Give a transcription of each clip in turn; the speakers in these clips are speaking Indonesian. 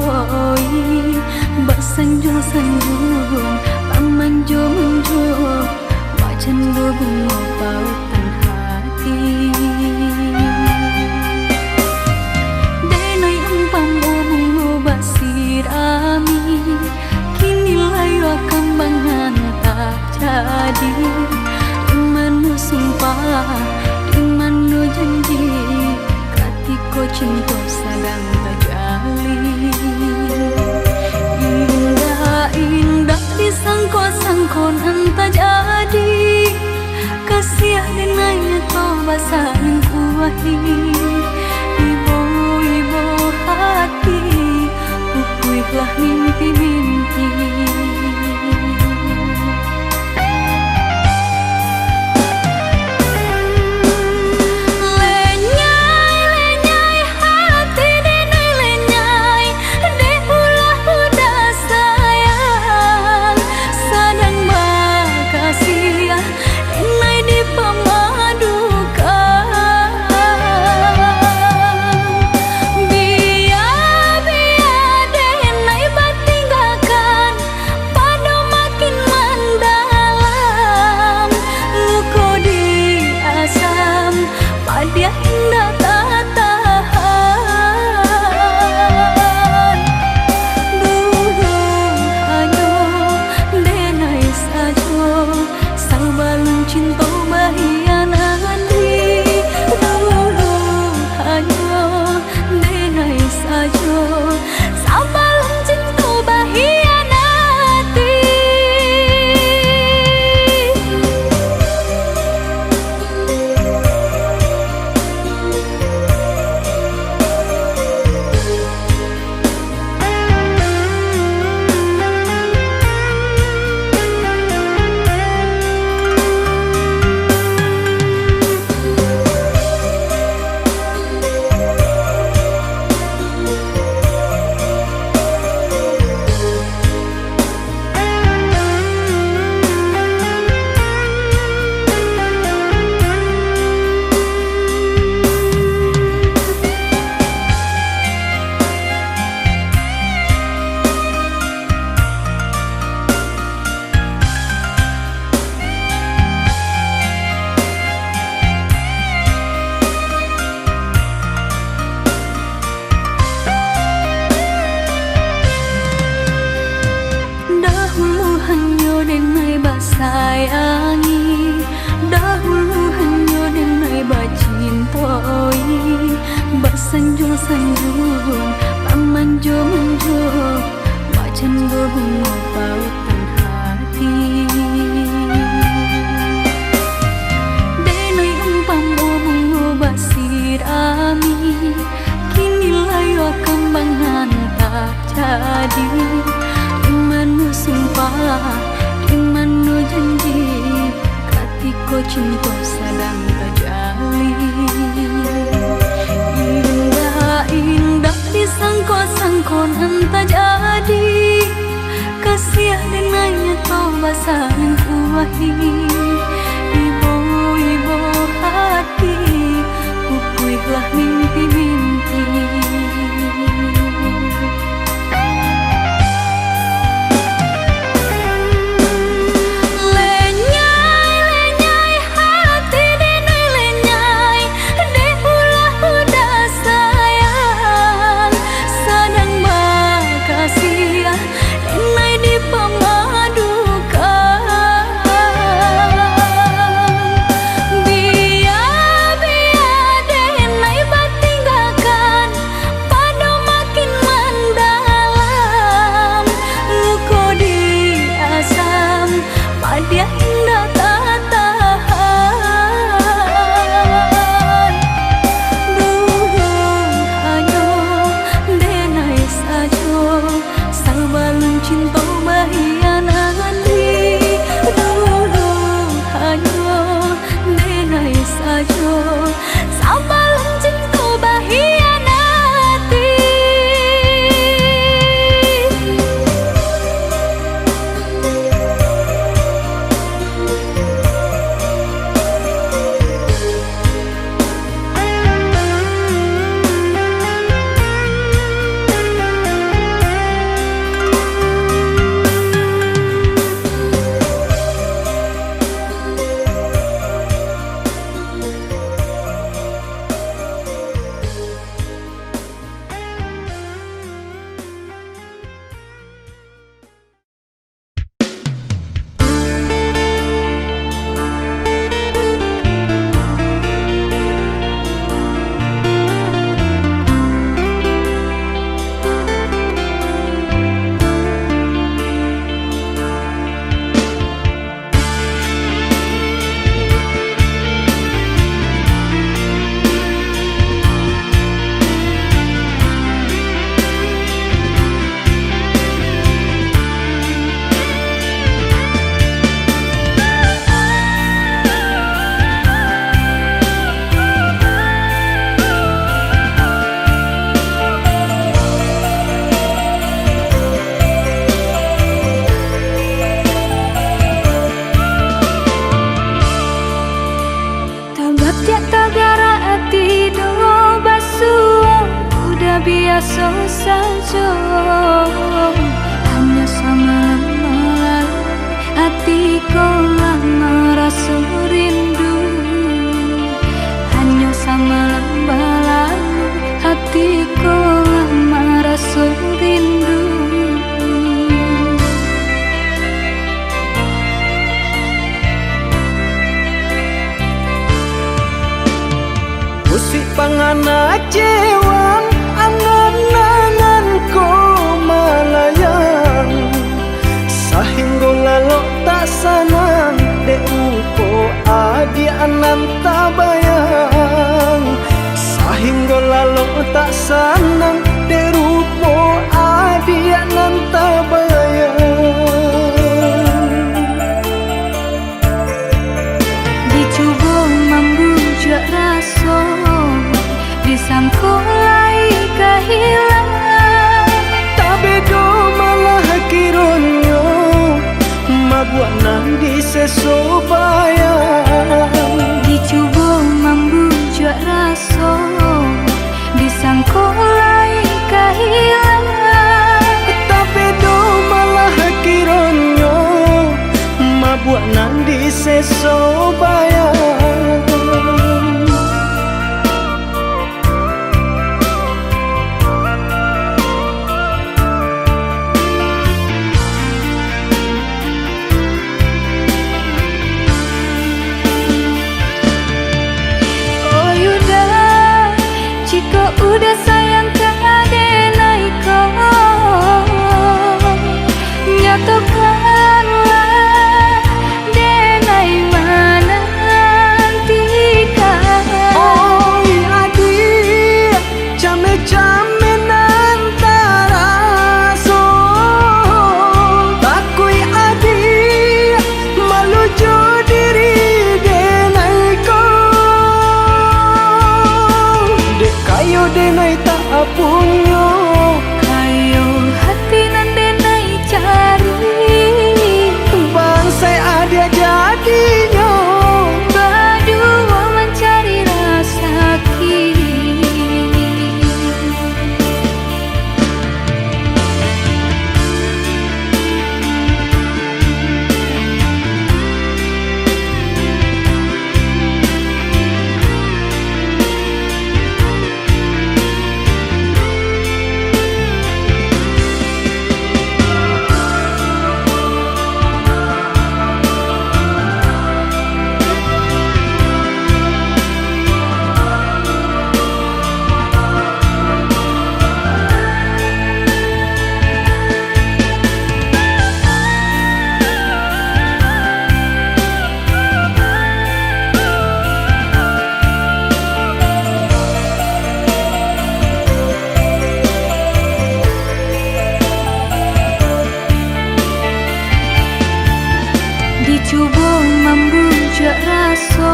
cintoi bersanjung-sanjung pamanjung-manjung wajan bunga pautan hati denai umpam bunga basirami kini layu kambangan tak jadi dimana sumpah dimana janji katiko cinta sedang terjalin indah disangko-sangko nan jadi kasih denanya kau basahin kuahi ibu hati pupuihlah mimpi-mimpi dia indah tak tahan dulu hanya denai saja sang balon cinta bahianati dulu hanya denai saja sang balon cinta bahianati sayangi dahulu hanya denai bacintoi bersanjung-sanjung pamanjung-manjung wajan bunga pautan hati denai umpam bunga basirami kini layu kambangan tak jadi dimana sumpah dimana janji katiko cinta sedang terjalin indah disangko-sangko nan jadi kasih denanya kau basahin kuahi ibu hati pupuihlah mimpi-mimpi pemadukan biasa saja, hanya sama malam hatiku lama rasa rindu. Hanya sama malam hatiku lama rasa rindu. Musik pangana cewan angan-angan ko malayang sahinggo lalo tak sanang de upo adi anan tabayang sahinggo lalo tak sanang de rupo adi anan tabayang. Dicoba membujuk rasa disangkulai kehilangan, tapi do malah kironyo mabuat nang disesobayang. dicoba membujuk rasa disangkulai kehilangan, Tapi do malah kironyo mabuat nang disesobayang. udah sayang ke adenai kau, nyatakanlah denai mana nantikan. Oh adik, came-came nantara so takui adik malu jo diri denai ko dek kayo denai tak apunyo Kayo hati nan denai cari, bangsai adia jadinya berdua mencari rasa kini. Dicoba membujuk rasa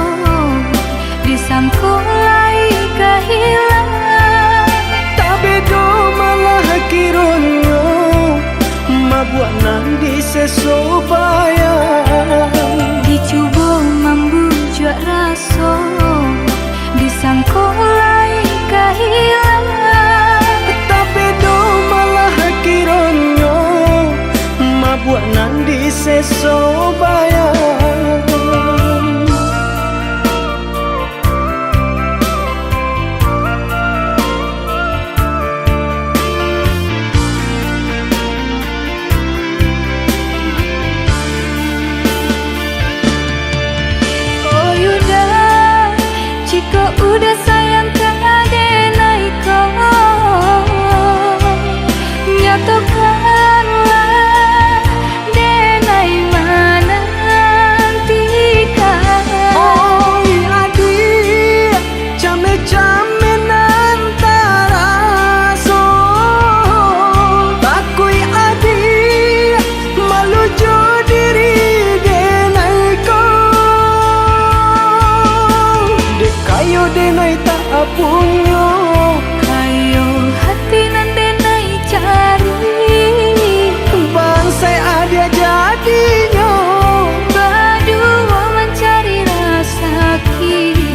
disangkulai kehilangan, tapi do malah kironyo mabuat nang disesobayang. dicoba membujuk rasa disangkulai kehilangan, Tapi do malah kironyo mabuat nang disesobayang. oh yuda jika udah sayang ke adenai kau, nyatakanlah denai mana nantikan. Oh adik, came-came nantara so takui adik malu jo diri denai ko dek kayo denai tak apunyo Kayo hati nan denai cari, bangsai adia jadinya berdua mencari rasa kini.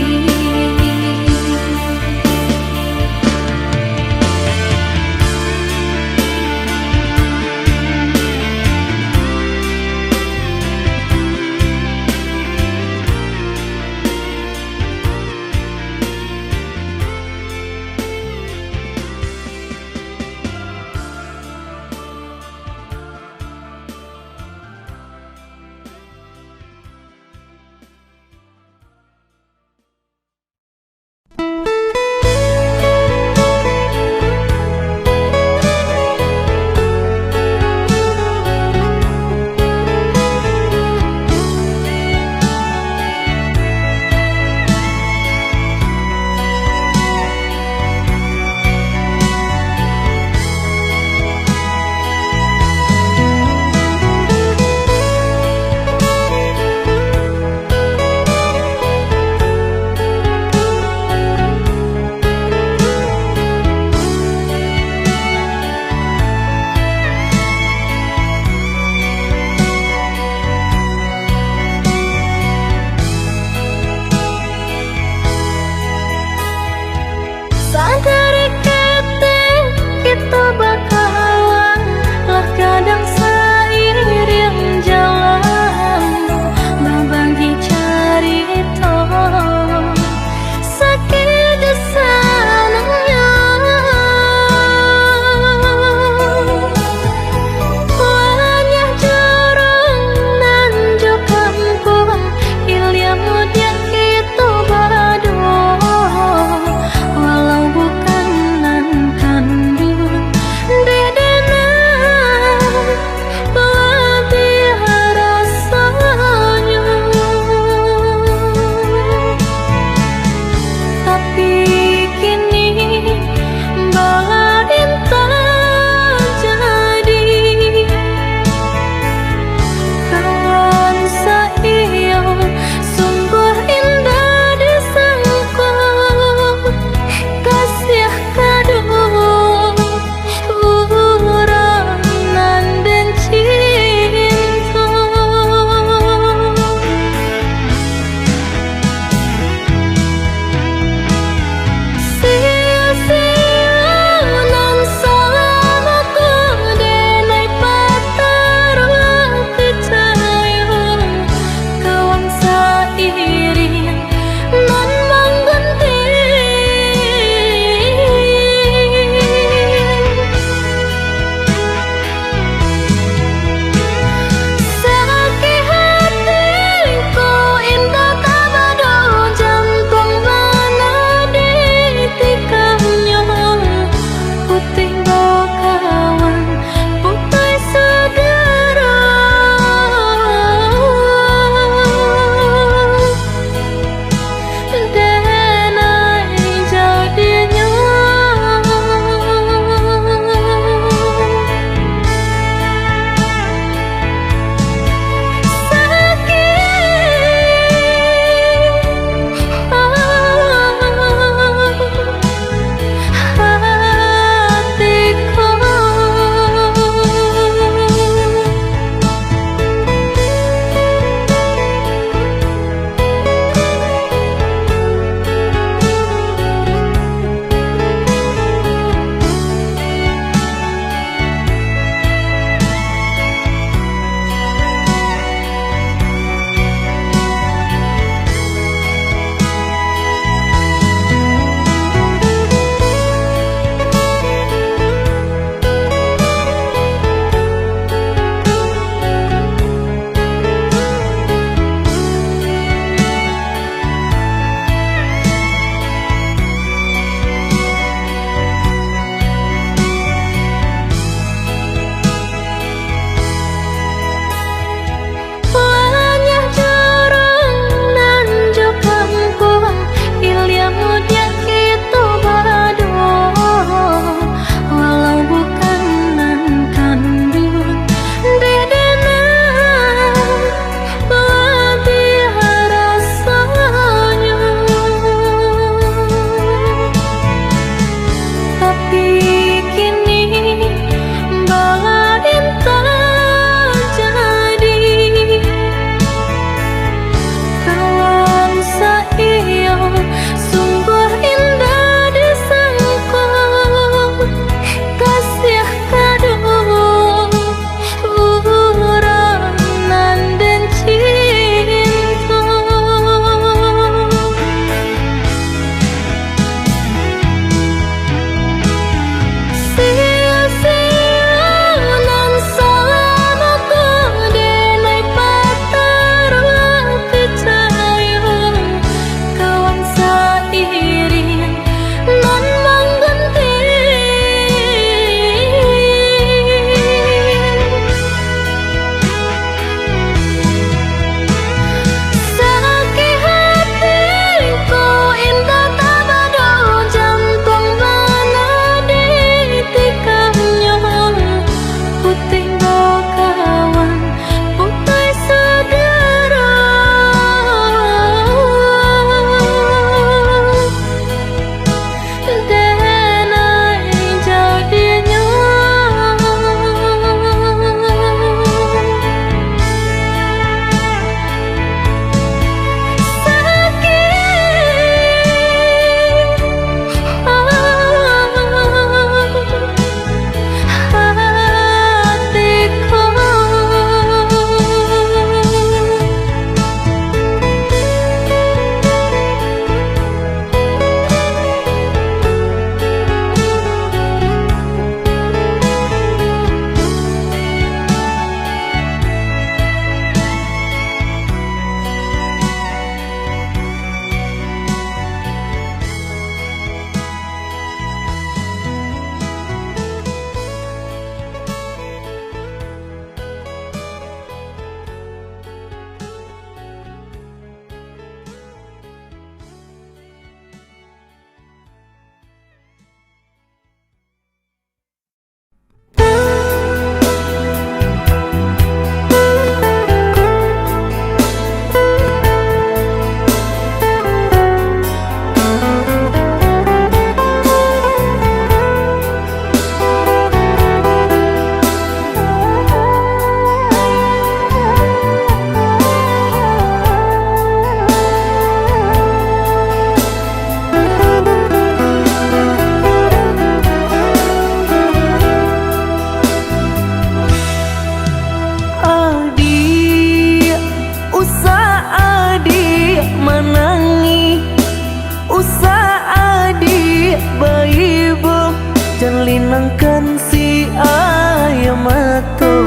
Jan linangkan si ayam mato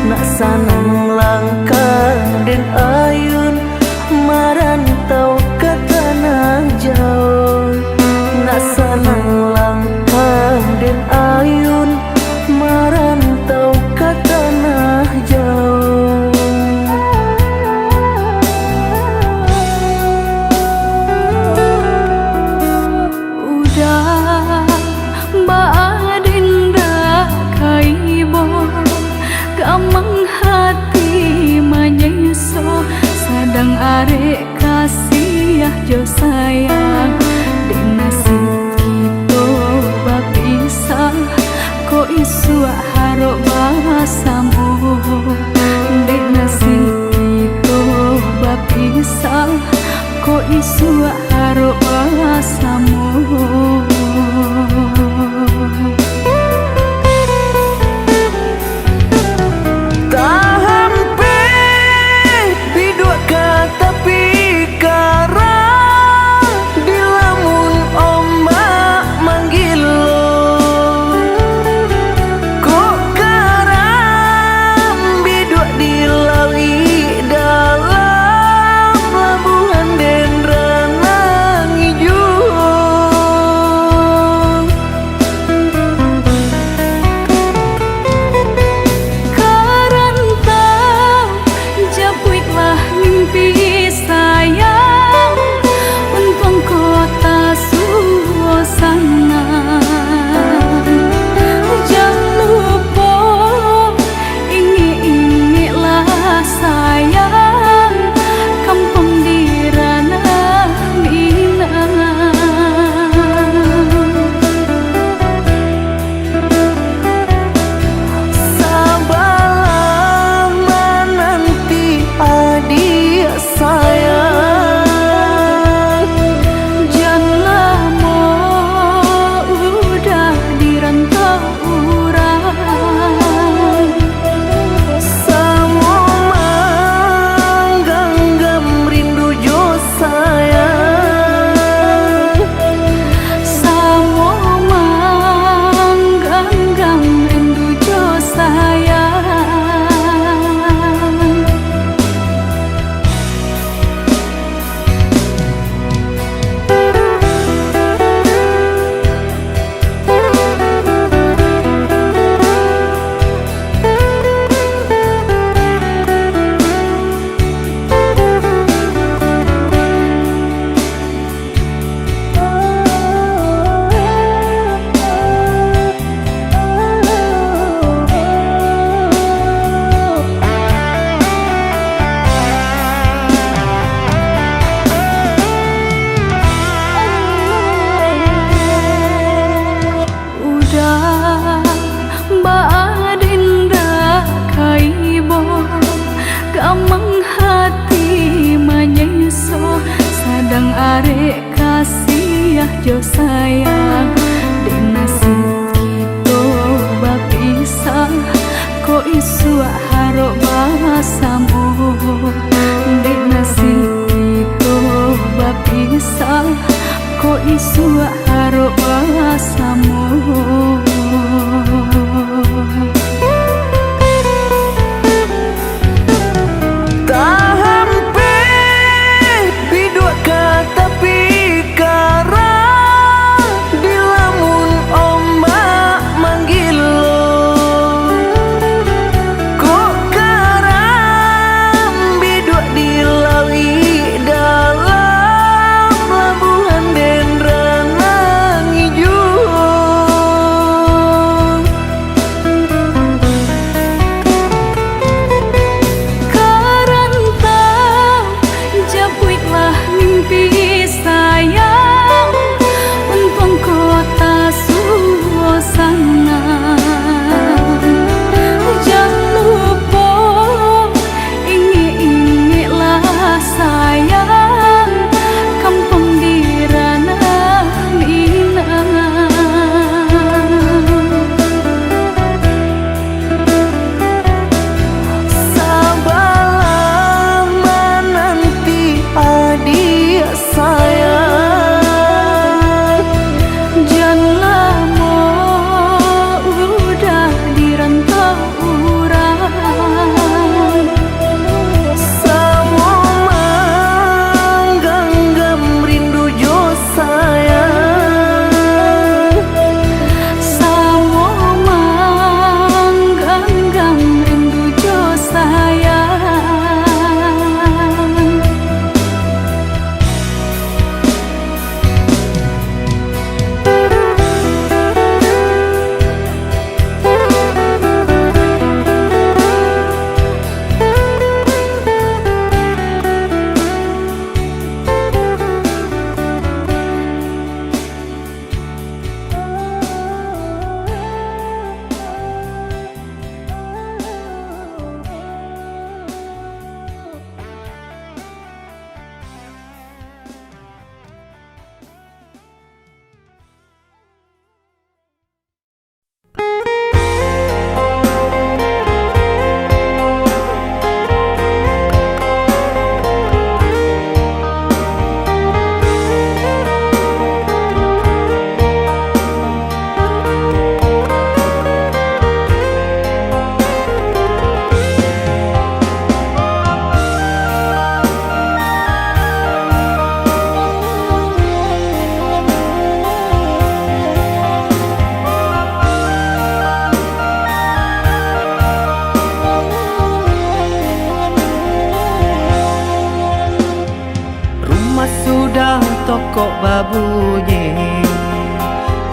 nak sanang langkah den ayun marantau ke tanah jauh. Nak sanang langkah den ayun marantau ke tanah jauh. Udah baadinda kaibo gamang hati manyeso sadang arek kasih jo sayang dek nasib kita bapisah ko isu harok bahasamu dek nasib kita bapisah ko isu harok bahasamu. Gamang hati manyeso sadang arek kasih jo sayang dek nasib kita bapisah ko isu harok bahasamu dek nasib kita bapisah ko isu harok bahasamu.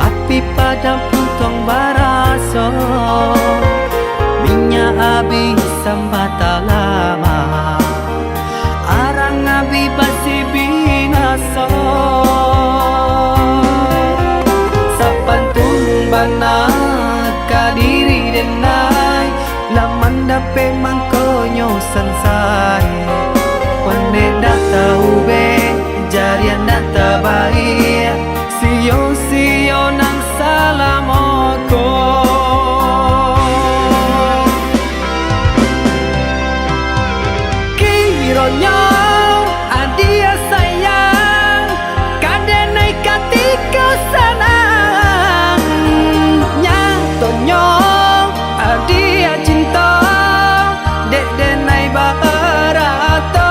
api padam puntong baraso, minyak abi sambata lama, arang abi basi binaso. Sapantun bana kadiri denai, laman dape mangkonyo sansai. Wande data ube, jarian data baik, sio nang salamoko. Kironyo adia sayang, kadenai katika sanang, nyatonyo adia cinta, dek denai barato.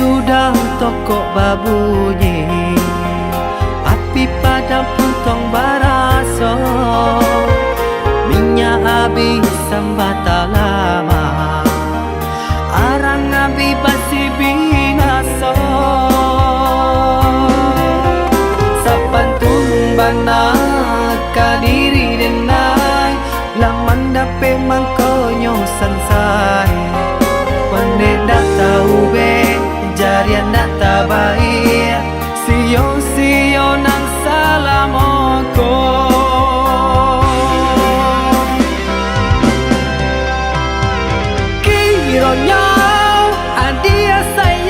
Sudah toko babunyi, api padam puntong baraso, minyak abi sambata lama, arang abi basi binaso. Sapantun bana kadiri denai, laman dape mangkonyo sansai. Wande data ube, jarian data baik, sio nang salamoko. Kironyo adia sayang.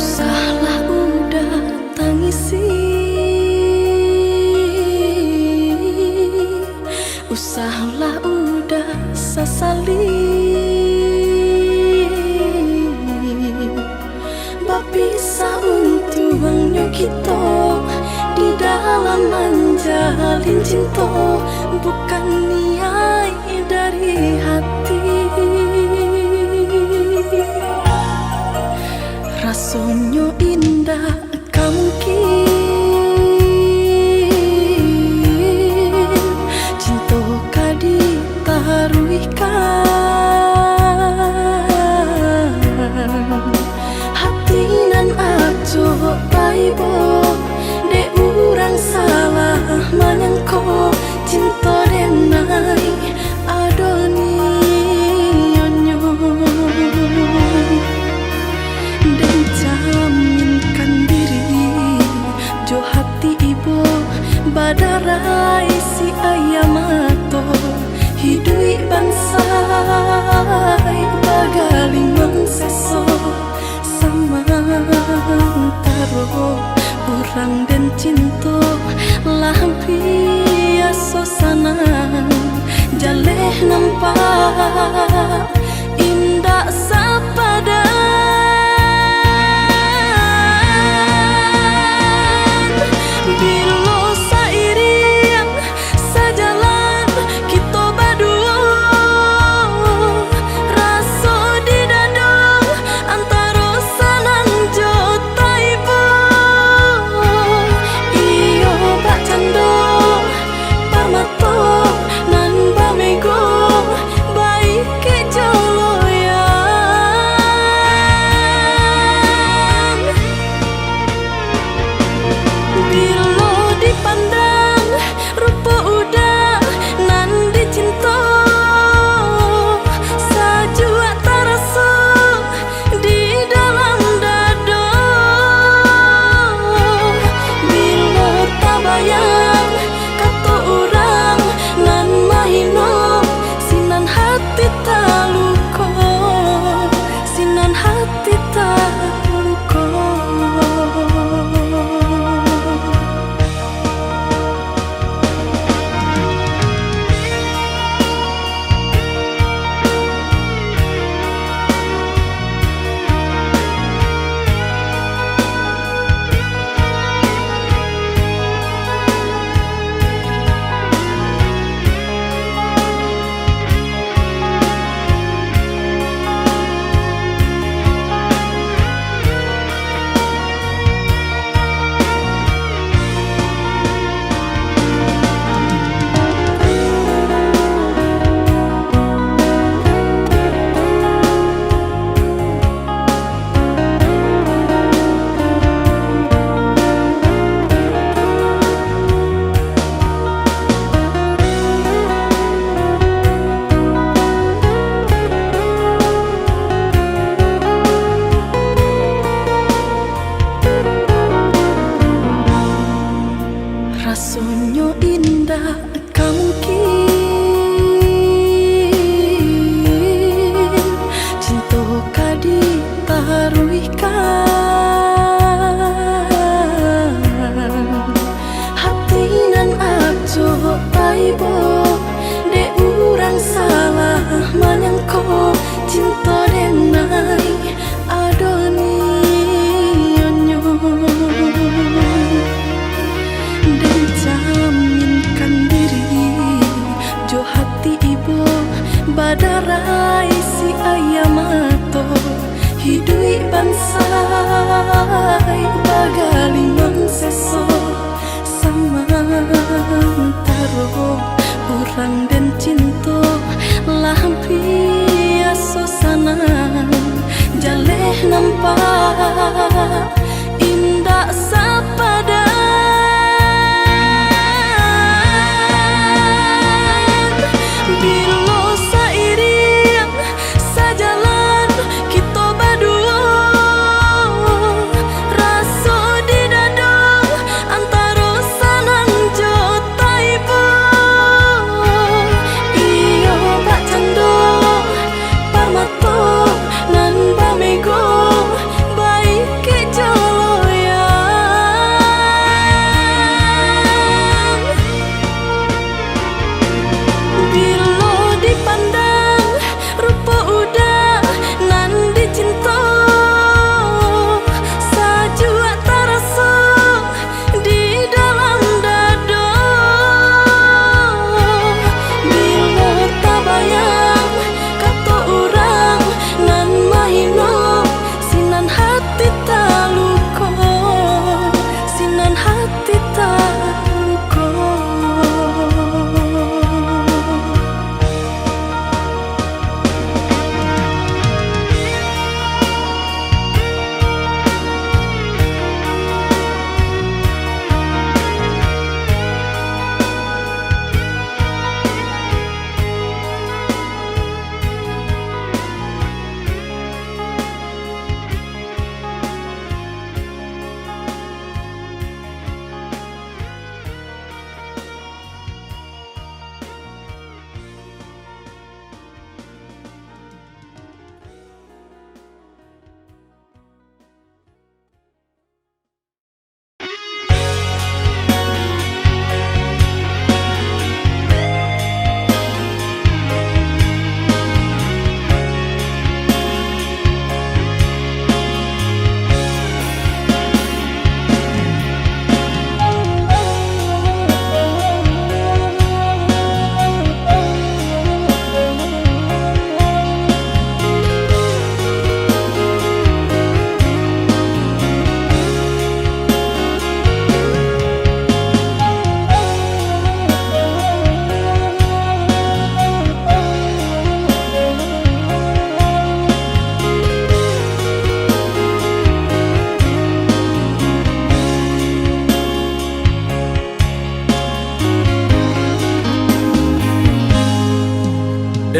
Usahlah udah tangisi, usahlah udah sasali, bapisa untuangnya kita di dalam menjalin cinta, bukan niat dari hati. Rasanya indah gak mungkin cinta ka ditaruhkan, hati nan ajo taibo de urang salah menyangko cinta denai adoni nyonyo dan jaminkan diri jo hati ibu badarai si ayam ato hidui bansai bagaling mangseso sama taro urang dan cinta lah biasa sanang jaleh nampak indah sapadan bilo sairing sajalan kita berdua raso di dadong antara sanan jo taibo iyo bak cando parmato nan bamego baik ke jo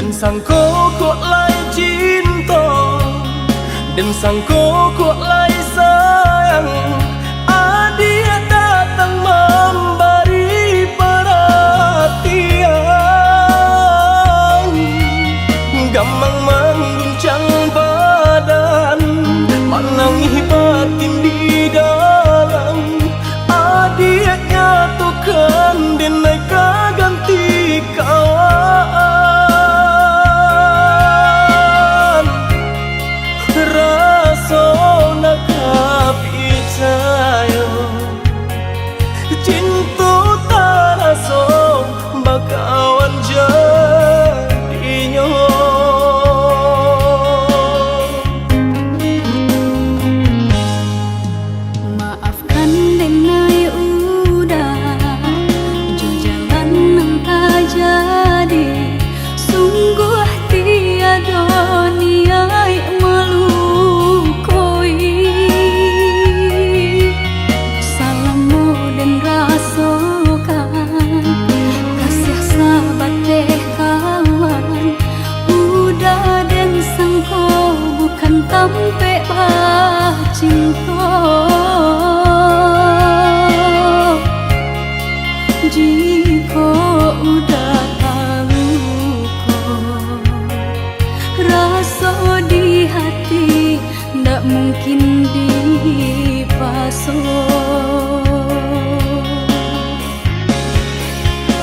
Dan sangko kok lai cinta, dan sangko kok lai sayang. Dia datang memberi perhatian, gampang mengguncang badan, menangis batin di dalam. Dia nyatukan denai ganti kawan. Rasa nak percaya cinta tak rasa bakawan jadinya. Maafkan denai udah jo jalan nang tak jadi. Sungguh tiada niat melukoi. Salamu dan rasakan kasih sahabat deh kawan. Udah dan sangko bukan tampe cinta. Jika udah tahu kok rasa di hati ndak mungkin dipasok.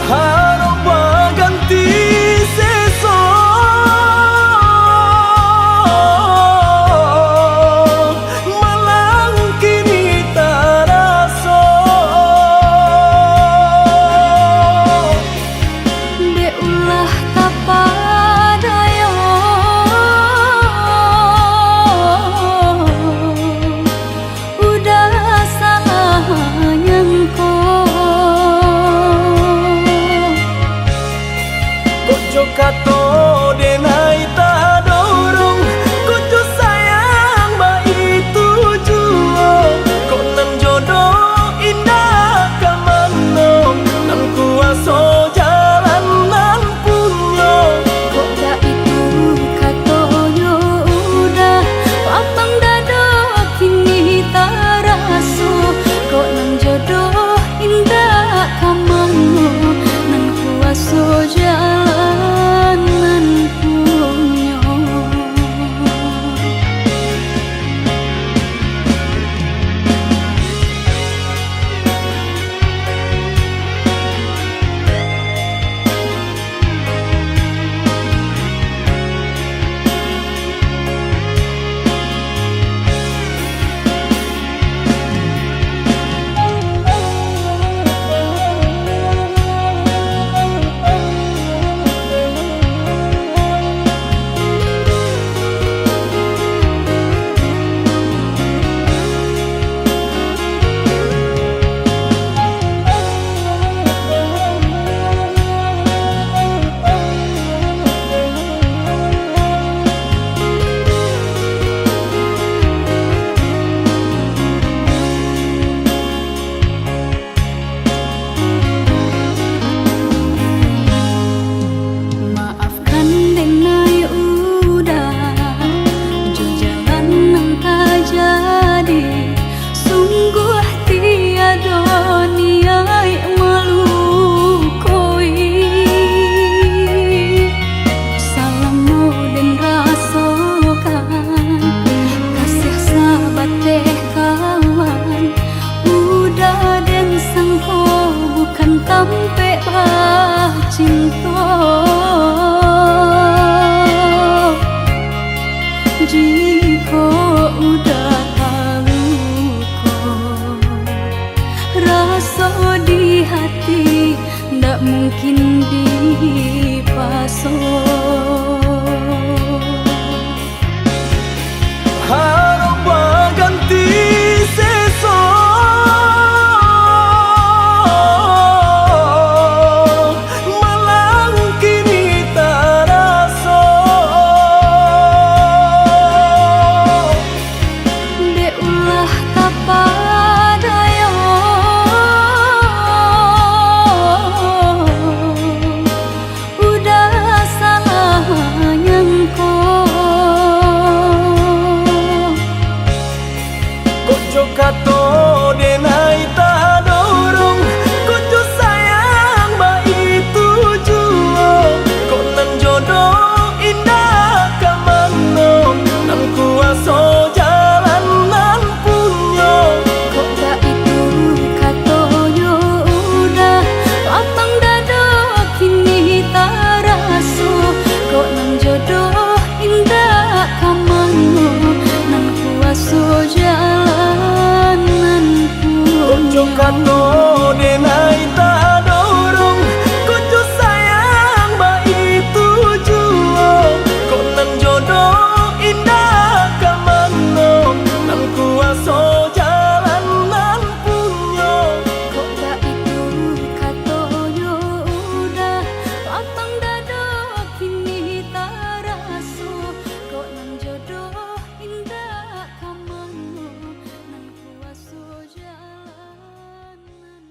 Harap ganti sesok, malang kini tak rasa. Dek ulah tak padaya, udah salah nyangko. Kojo kato denai tak dorong, kojo sayang ba itu jua. Kok nan jodoh indah kamano, nan kuaso jalan nan punya. Kok dah itu katonyo udah lapang dada kini tak rasa. Kok nang jodoh indah kamano, nan kuaso jalan nan punya. Maafkan denai udah jo jalan nang tak jadi. Sungguh tiada niat melukoi. Salamu dan rasakan kasih sahabat deh kawan. Udah dan sangko bukan tampe cinta. Jika udah tahu kok rasa di hati ndak mungkin dipasok. Harap ganti sesok, malang kini tak rasa. Dek ulah tak padaya, udah salah kato denai ta dorong Kojo sayang ba itu juo Kok nan jodoh indah kamano Nan kuaso jalan nan punyo Kok gak itu katonyo udah lapang dado kini tak raso Kok nang jodoh indah kamano Nang kuaso jalan nan Kojo punyo kato denai ta dorong Kojo sayang ba itu juo Kok nan jodoh indah kamano Nan kuaso jalan nan punyo Kok gak itu katonyo udah lapang dado kini tak raso Kok nang jodoh indah kamano Nang kuaso jalan nan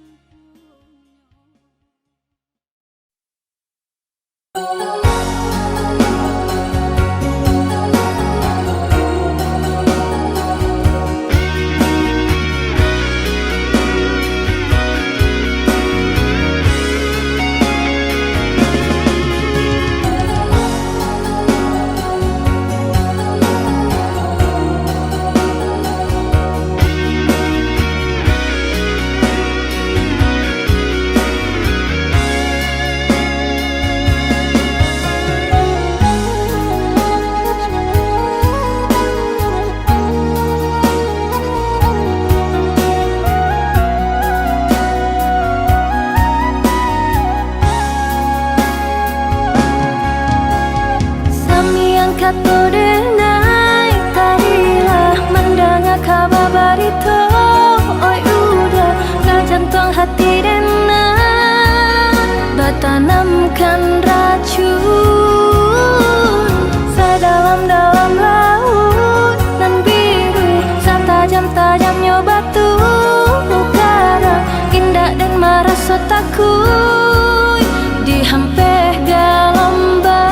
Sami yang kato denai tadilah mendengar kabar barito Oi udah gak jantung hati denai Bertanamkan racun Sedalam-dalam laut nan biru Setajam-tajamnya batu karang Indah dan merasa takut Dihampir gelombang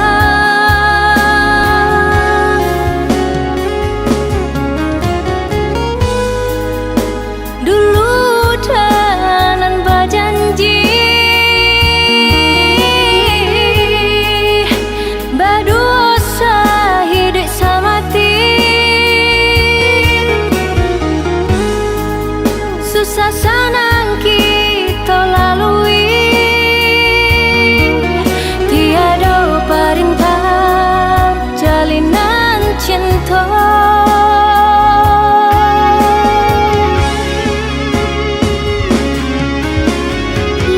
Dulu danan berjanji berdosa hidup semati Susah senang kita lalui Tiada perintah jalinan cinta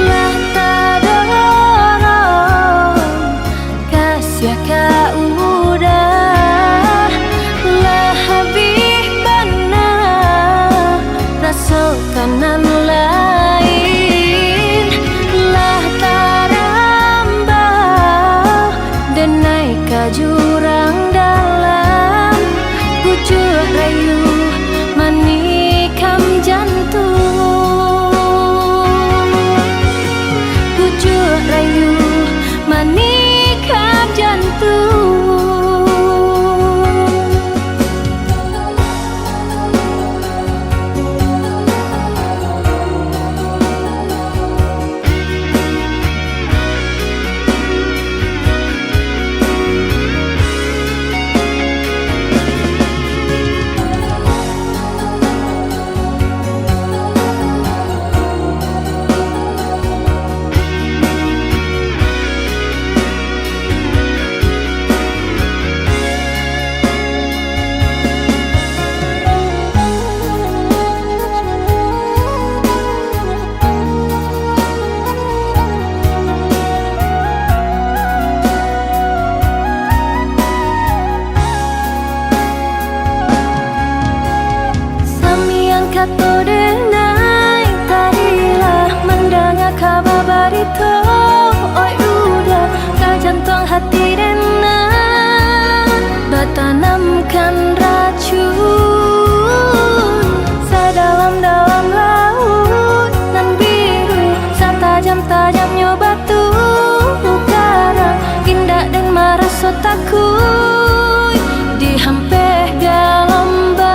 Lah tak dorong kasih kau udah Lah habis benar rasa kanan lain Lah tarambah denai ke jurang dalam Pucuk rayu menikam jantung Pucuk rayu menikam jantung kato denai tadilah mendengar kabar barito Oi udah gak jantung hati denai Bertanamkan racun Sedalam-dalam laut nan biru Setajam-tajamnya batu karang Indah dan merasa takut Dihampir gelombang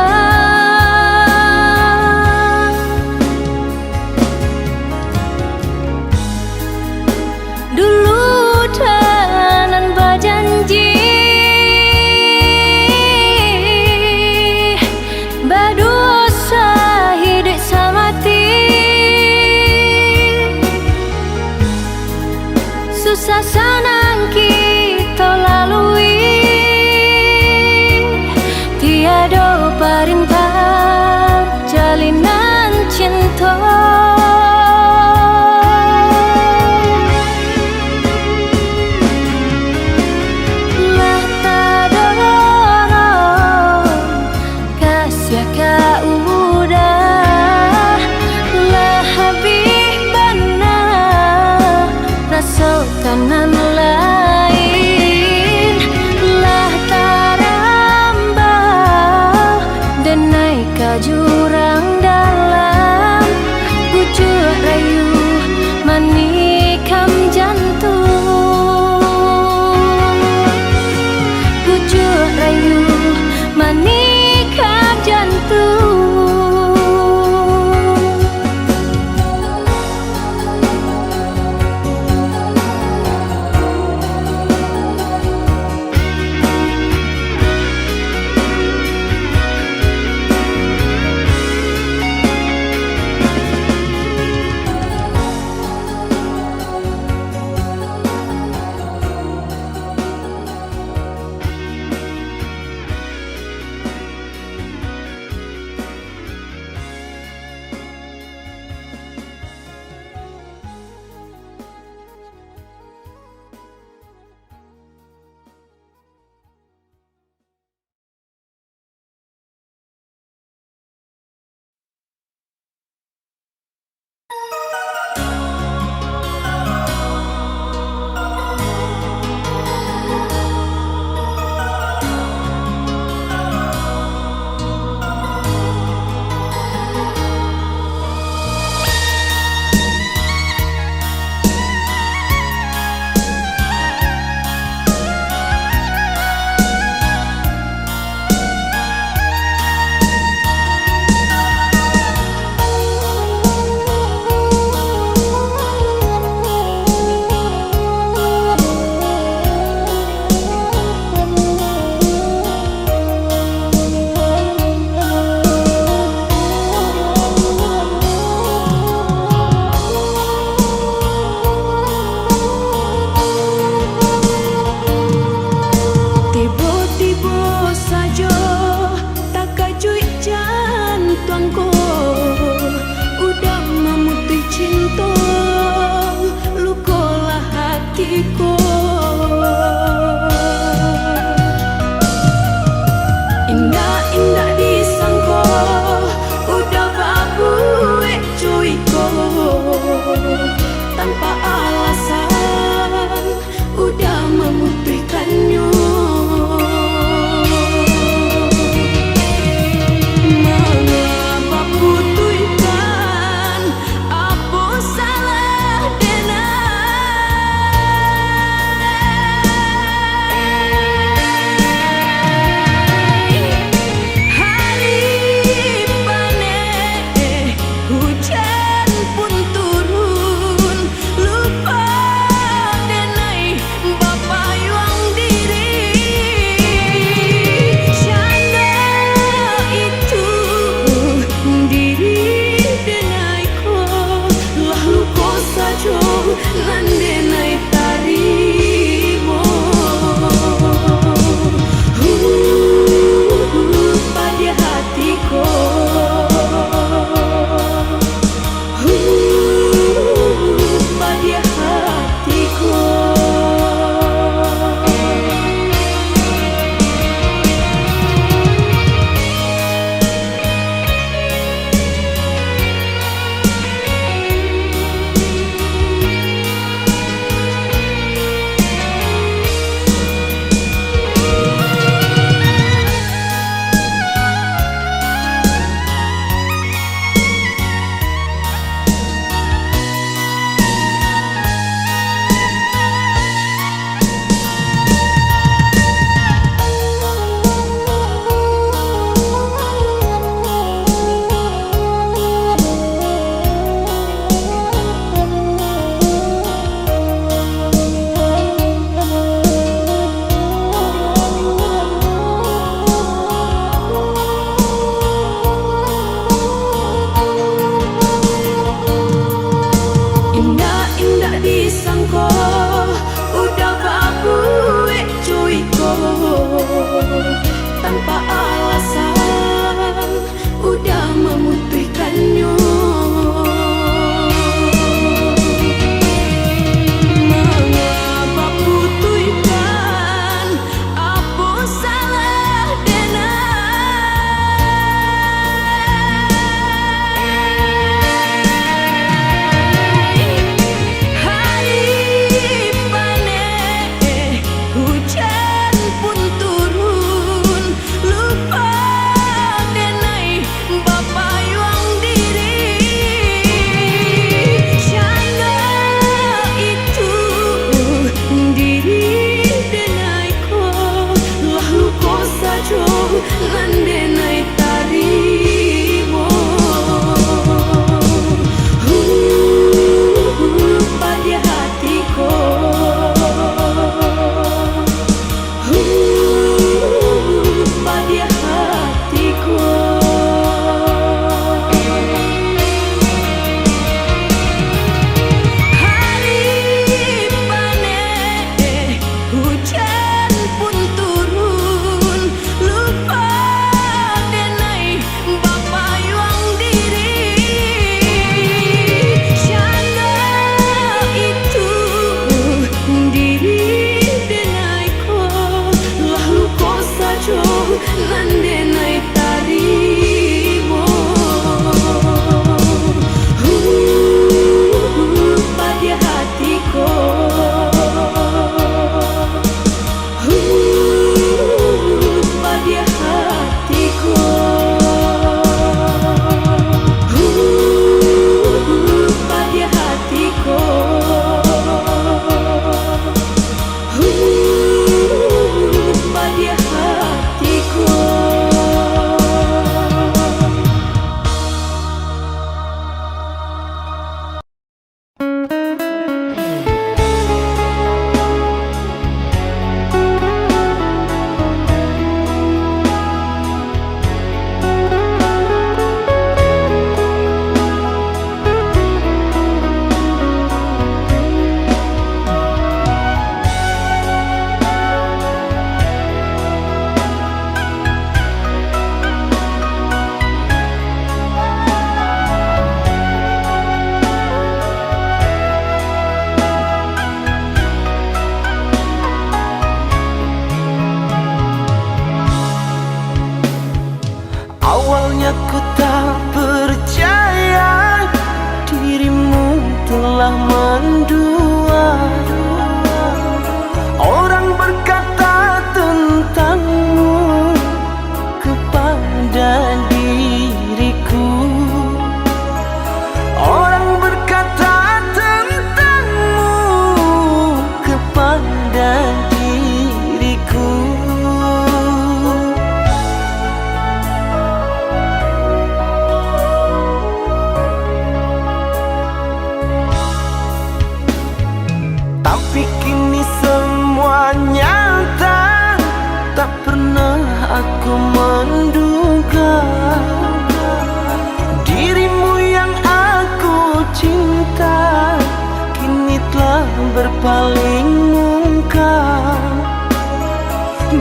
berpaling mungkam.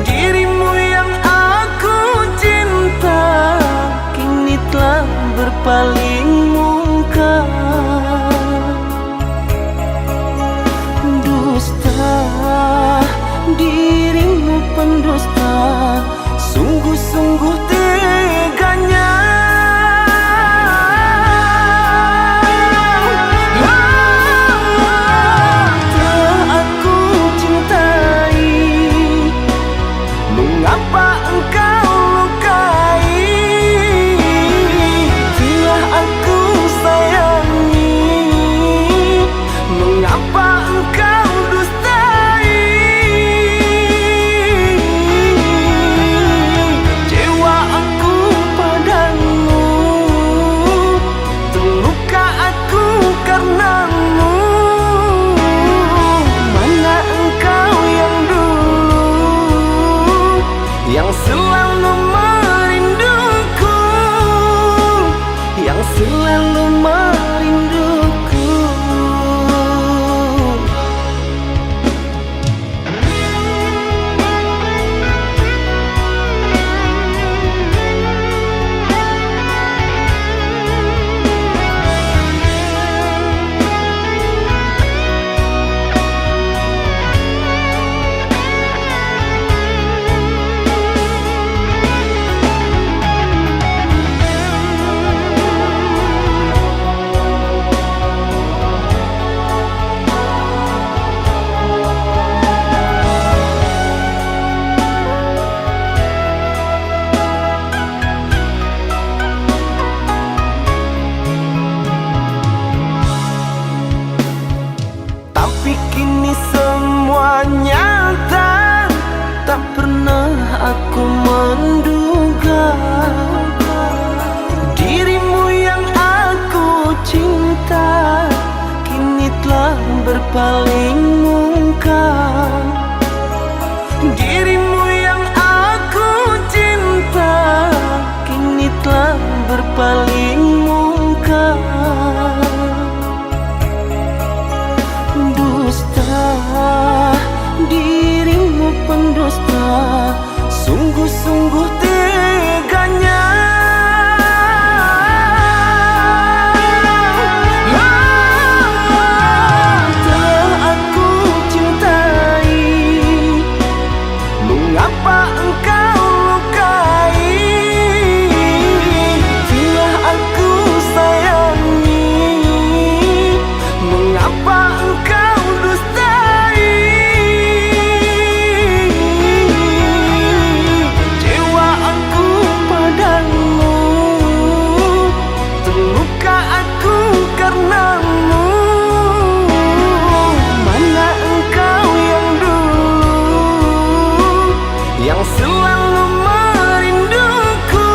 Dirimu yang aku cinta kini telah berpaling mungkam. Dusta, dirimu pendusta, sungguh-sungguh teganya. Telah aku cintai, mengapa engkau lukai? Telah aku sayangi, mengapa engkau dustai? Kecewa aku padamu, terluka aku karenamu. Mana engkau yang dulu, yang selalu merinduku, yang selalu merinduku. Tapi kini semua nyata, tak pernah aku menduga. Dirimu yang aku cinta kini telah berpaling mungkam. Dirimu yang aku cinta kini telah berpaling mungkam. Dusta, dirimu pendusta, sungguh-sungguh teganya. Telah aku cintai, mengapa engkau lukai? Telah aku sayangi, mengapa engkau dustai? Kecewa aku padamu, terluka aku karenamu. Mana engkau yang dulu, yang selalu merinduku,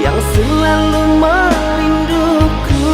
yang selalu merinduku.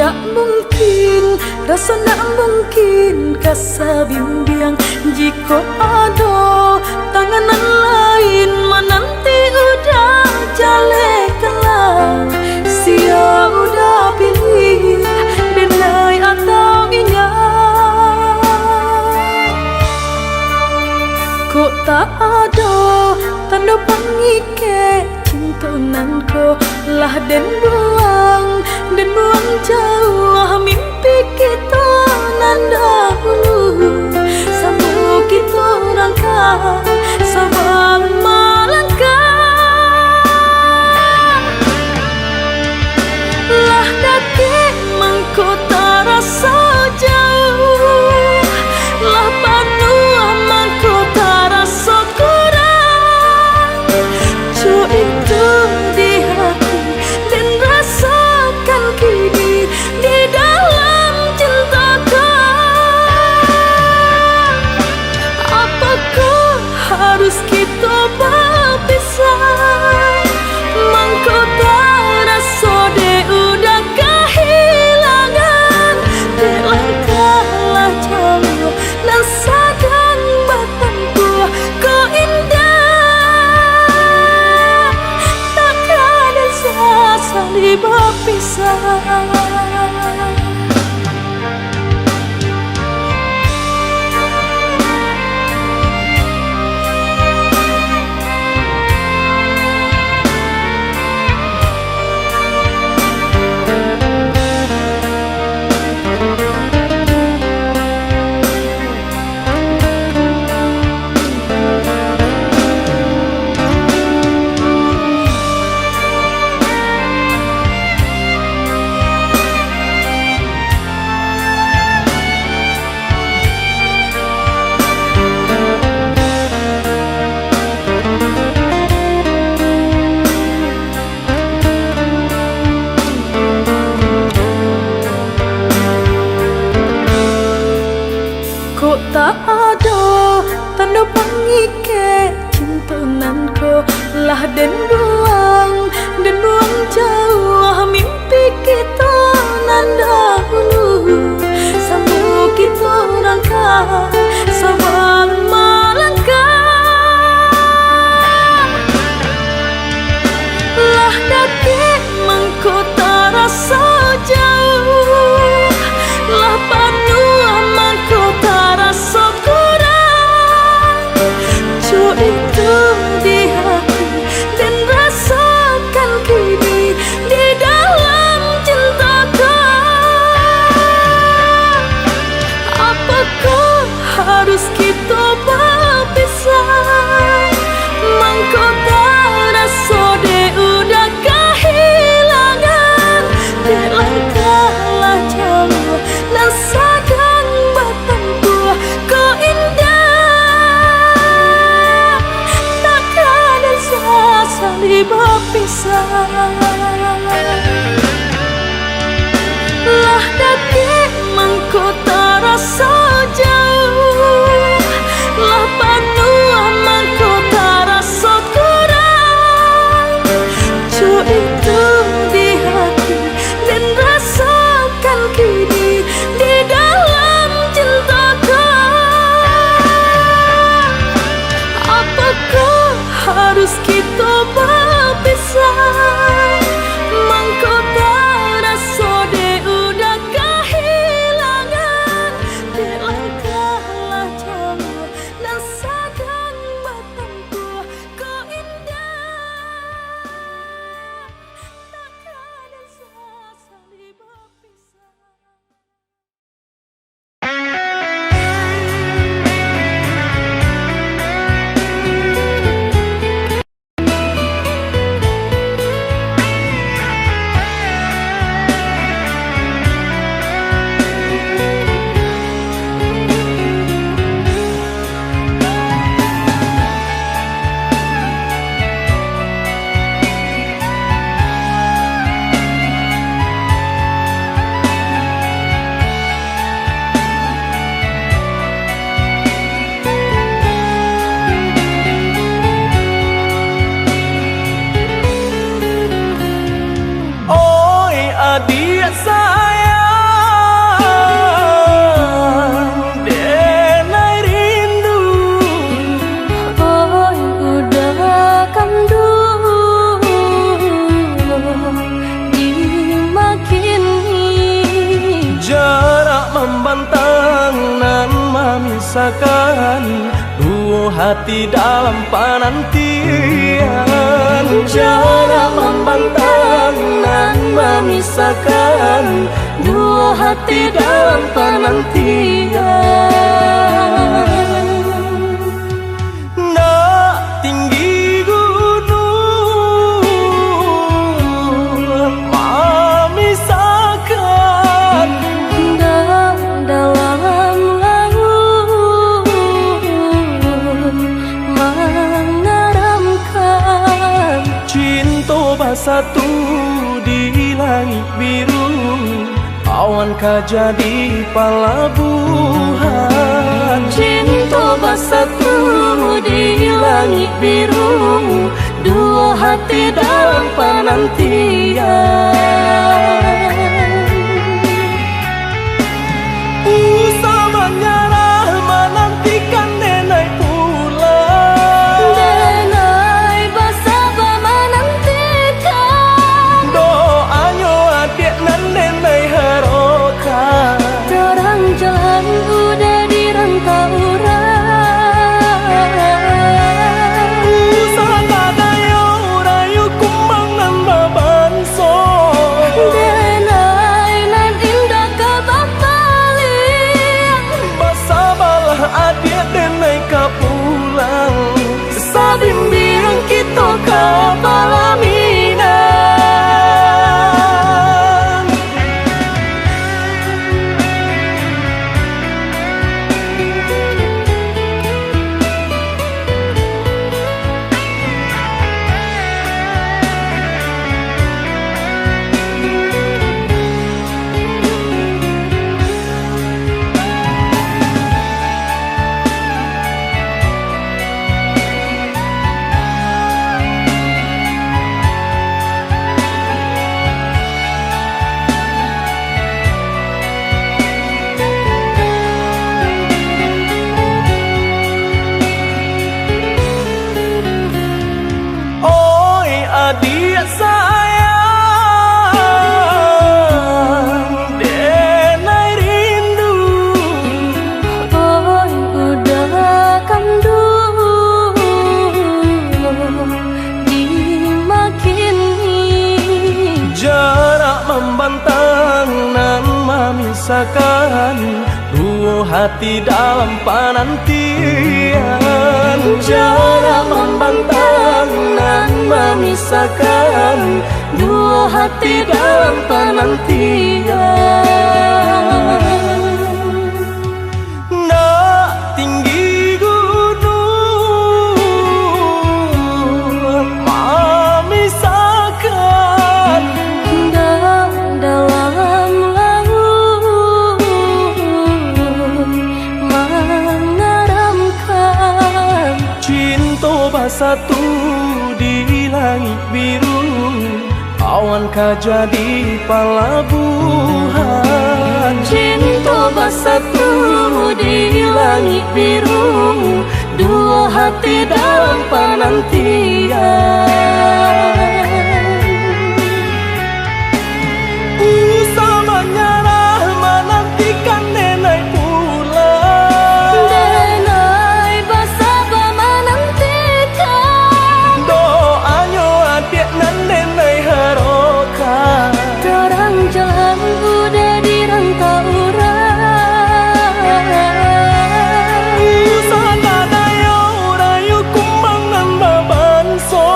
Tak mungkin rasa nak mungkin kasa bimbang jika ada tanganan lain menanti udah jalekanlah sia udah pilih denai atau ingat kok tak ada tanda pangike cintunanku lah dan buang jauh mimpi kita nan dahulu sama kita rangka sama melangkah lah daki mangko terasa jauh lah penuh mangko terasa kurang cu itu di hati dan rasakan kini di dalam cintaku apakah harus kita berpisah mangko terasa de udah kehilangan de langkahlah jauh dan sadang batangku kau indah takkan ada saling berpisah. Kok tak ada tanda pangike cintunanku lah dan buang jauh mimpi kita nan dahulu sama kita rangka sama melangkah lah daki mangko terasa jauh lah penuh mangko terasa kurang cu itu di hati dan membantang nan memisahkan dua hati dalam penantian. Jarak membantang nan memisahkan dua hati dalam penantian. Nak tinggi gunung memisahkan, dalam laut mengeramkan. cinta bersatu di langit biru, awankah jadi pelabuhan. Cinta bersatu di langit biru, dua hati dalam penantian. Usah menyerah menantikan nenek pulang, Denai bersabar menantikan. doanya adik nan nenek harokan. Terang jalan udah di rantau Usah kadayo rayu kumbang nan babanso, Denai nan indah kebapaling. bersabarlah adik nenek kapulang. Sabimbing kita ke pelaminan. Oi adik sayang, denai rindu. Oi udah kandu dimakini. Jarak membantang nan memisahkan dua hati dalam penantian. Jarak membantang nan memisahkan dua hati dalam penantian. Nak tinggi gunung memisahkan, Dalam laut mengeramkan. cinta bersatu di langit biru, awankah jadi pelabuhan. Cinta bersatu di langit biru, dua hati dalam penantian. Usah menyerah menantikan nenek pulang, Denai bersabar menantikan. doanya adik nan nenek harokan. Terang jalan udah di rantau Usah kadayo rayu kumbang nan babanso,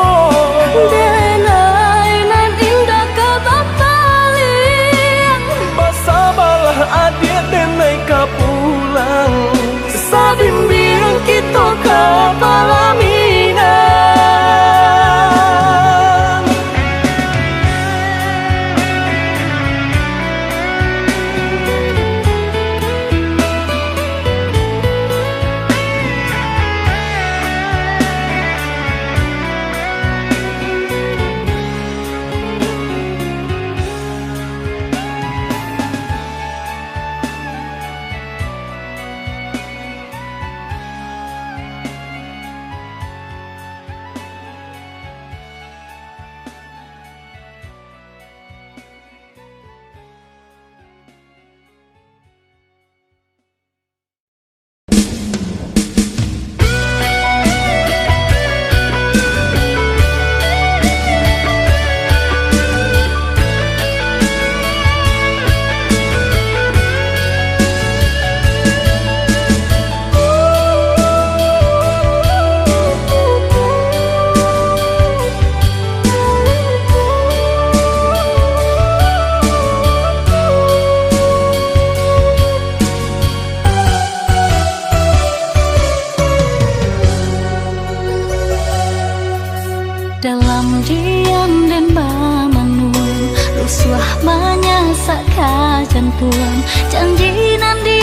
saka jantuan janji nanti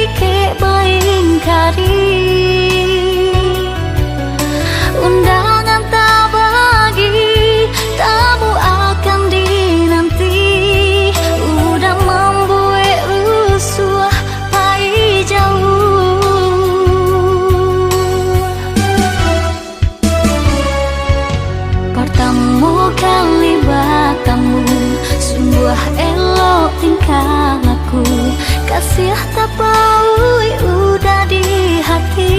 ike baing kari undangan tak bagi tamu akan dinanti udah membuat rusuh pai jauh pertama kali bertemu sungguh elok tingkah laku kasih tak paui udah di hati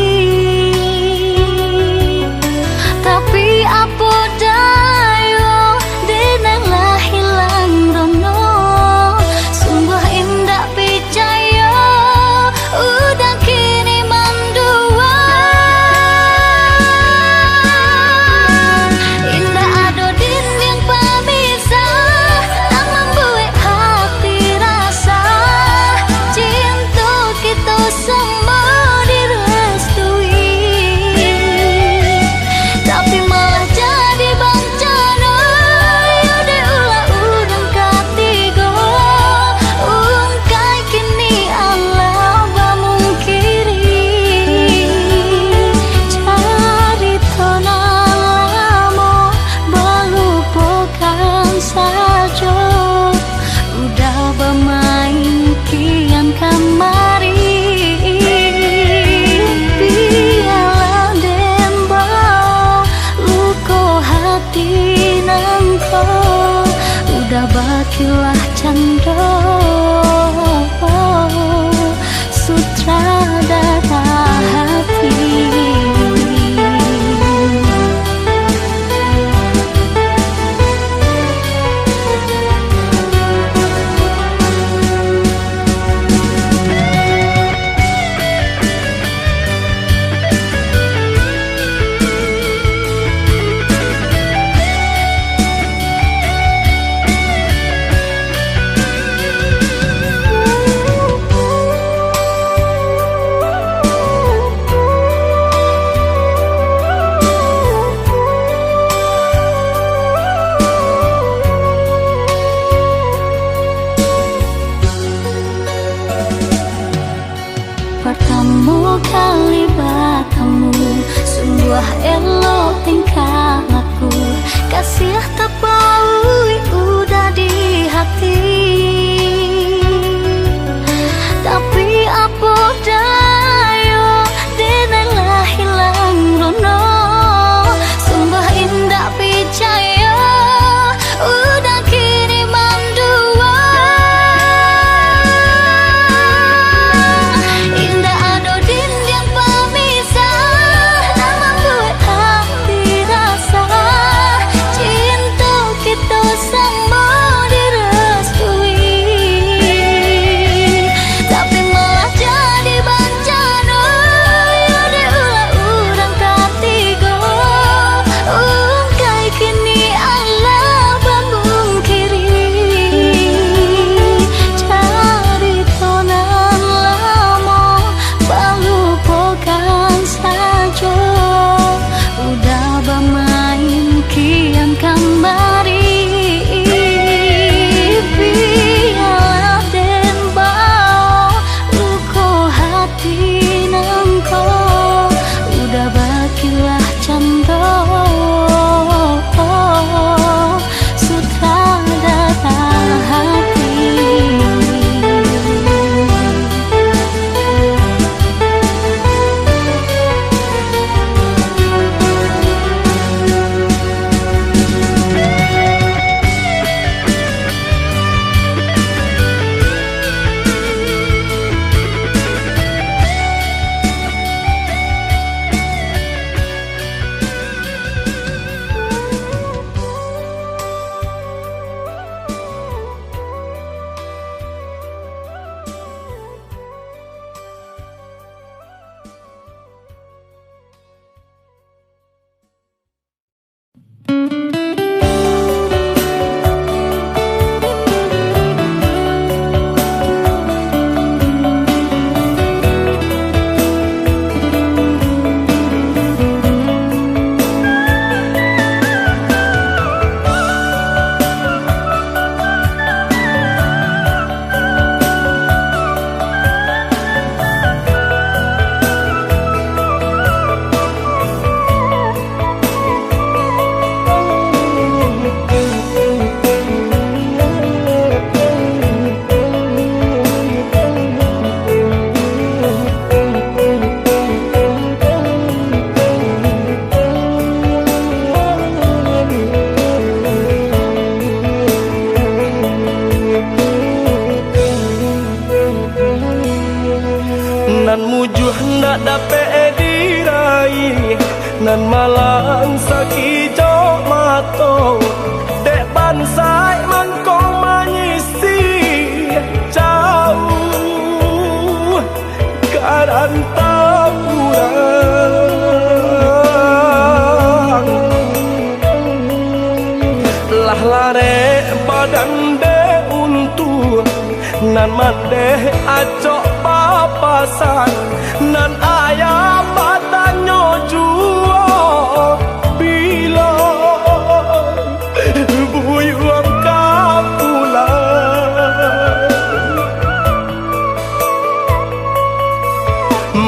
tapi apa dayo denanglah hilang rono sungguh indah percaya udah kini mandua indah ado dinding pemisah tak membuat hati rasa cinta kita semua direstui tapi malah jadi bencana ya diulah udang ketiga ungkai kini Allah memungkiri cari tonal lama melupakan saja udah bermain kian kamari biarlah dembau luko hati nangko udah bakilah canda sutradara hati pertama kali bertemu sungguh elok tingkah laku kasih tak paui udah di hati tapi apa dayo denanglah hilang rono sungguh indah percaya udah kini mandua indah ado dinding pemisah tak membuat hati rasa cinta kita semua direstui nan mujuh ndak dapat diraih, nan malang sakijau mato dek bansai mangkong manyisi jauh karanta kurang lah lare badan de untuk nan mandeh acok papasan nan ayah badannya jual bila buyuang kapulang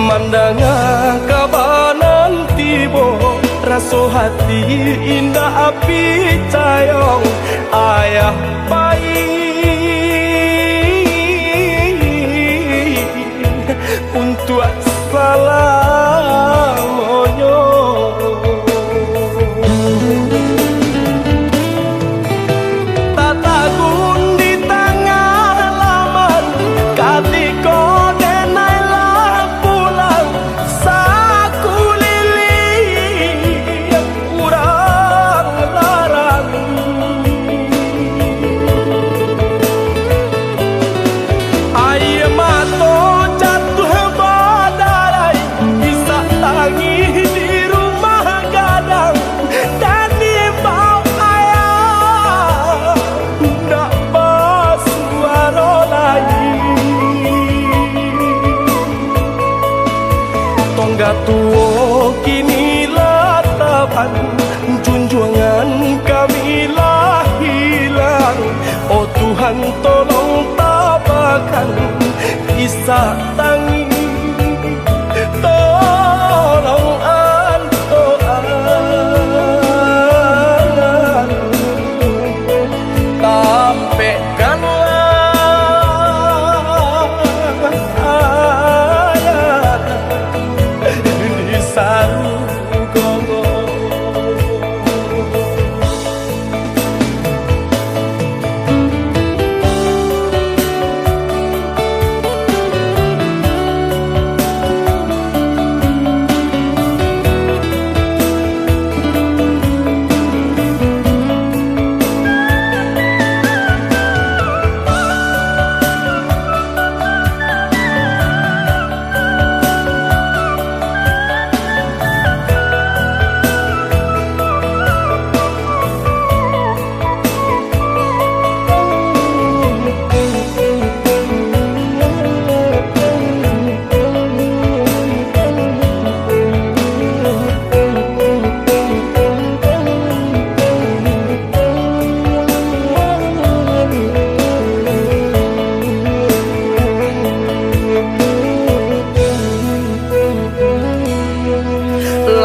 mandangan kabanan tibo raso hati indah api cayong ayah bayi untuk salamonyo tatagun di tengah laman katiko denailah pulang saku lili yang kurang larang ayam mato di rumah gadang dan di bau ayah ndak bersuara lagi tongga tuo kini latapan junjungan kami lah hilang oh Tuhan tolong tabakan kisah tangis tolong tampekkanlah ayat di sarunggogo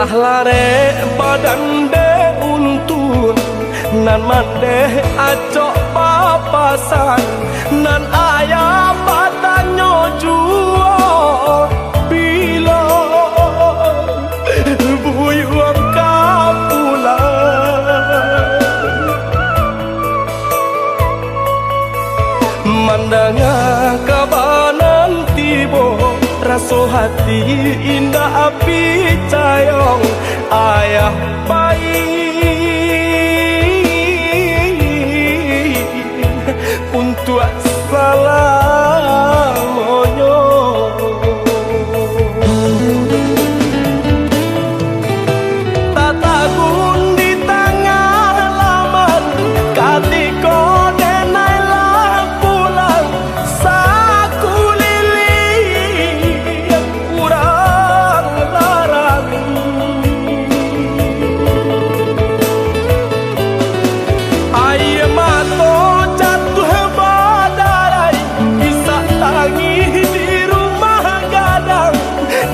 lah lare badan de untun nan mandeh acok papasan nan ayah badannya jual bila buyuang kapulang mandangan kabanan tibo raso hati indah api cayong ayah bayi untuk salamonyo tatagun di tengah laman katiko denailah pulang saku lili yang kurang larang ayam mato jatuh badarai bisa tangi di rumah gadang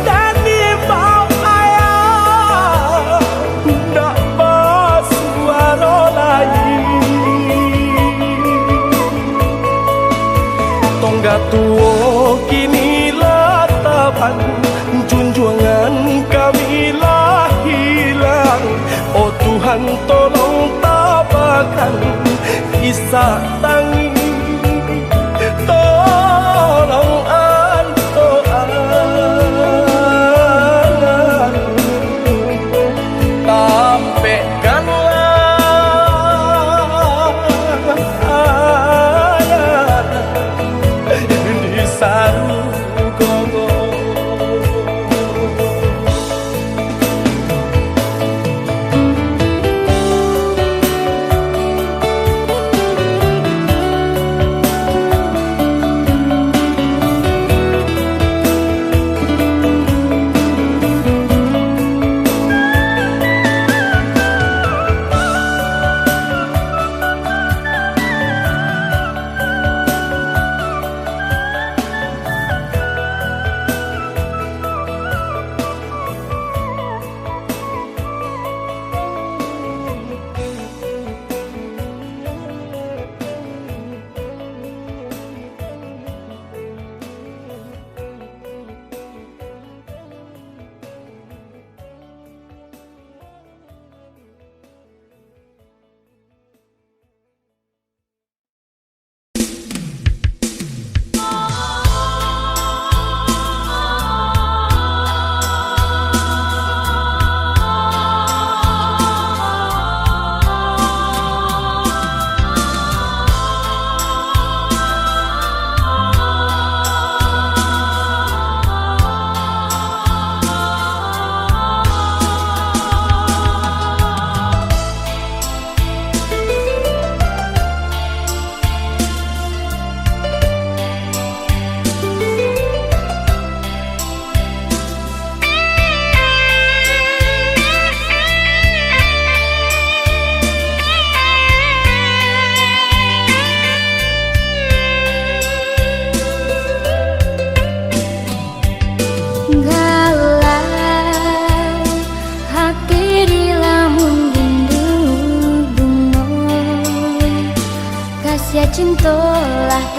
dan di bau ayah ndak bersuara lagi tongga tuo kini latapan junjungan kami lah hilang oh Tuhan tolong tabakan kisah tangis tolong antoan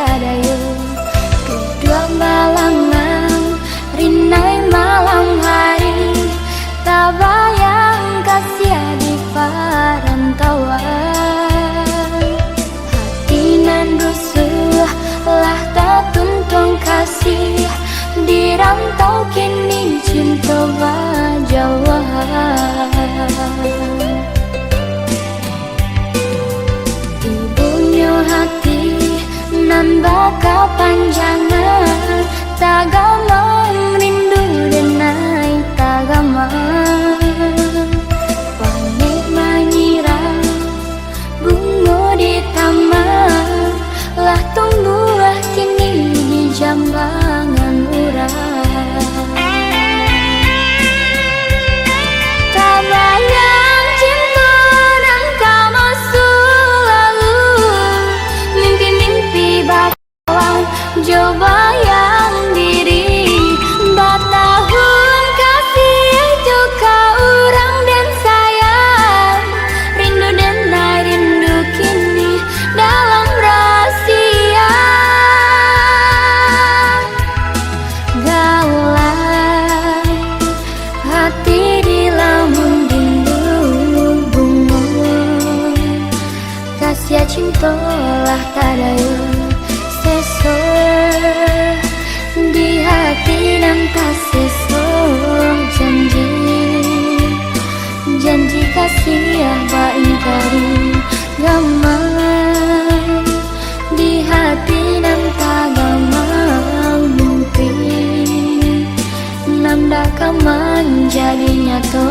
tadayu kedua malangan rinai malam hari tak bayang kasih di perantauan hati nan rusuh lah tak tuntung kasih di rantau kini cinta berjauhan ibunya hati nan bakal panjangan tak gamang rindu denai tak gamang panik menyirang bunga di taman lah tunggu kini di jambangan urang tak bayang cinta dan kau masuk lalu mimpi-mimpi bawang coba yang diri batahun kasih juga orang dan sayang rindu dan rindu kini dalam rahasia gaulan hati di lamun rindu bunga kasih cinta lah tadayu sesor di hati dan tak sesor janji kasih apa ingkari gamang di hati dan tak gamang mimpi nanda kaman jadi nyata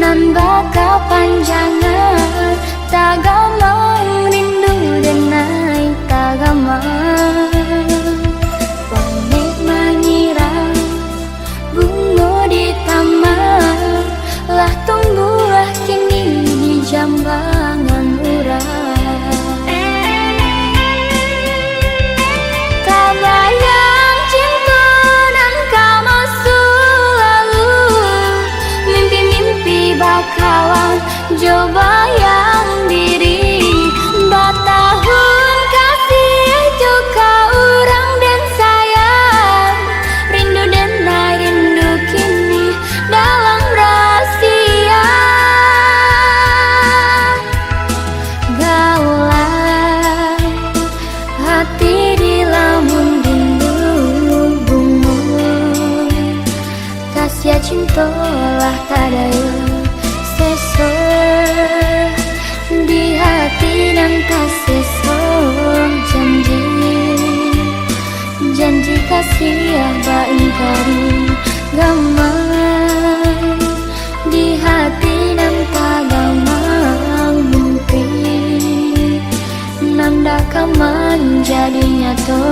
nan bakal panjangan tak gamang rindu denai tak gamang panik menyirang bunga di taman lah tunggu kini di jambangan urang tak bayang cinta dan kau masuk lalu mimpi-mimpi bakalan coba yang diri batahun kasih juga orang dan sayang rindu dan rindu kini dalam rahasia gaulan hati di lamun rindu bunga kasih cinta lah tadayu sesor di hati dan tak sesor janji kasih apa ingkari gamang di hati dan tak gamang mimpi nanda kaman jadi nyata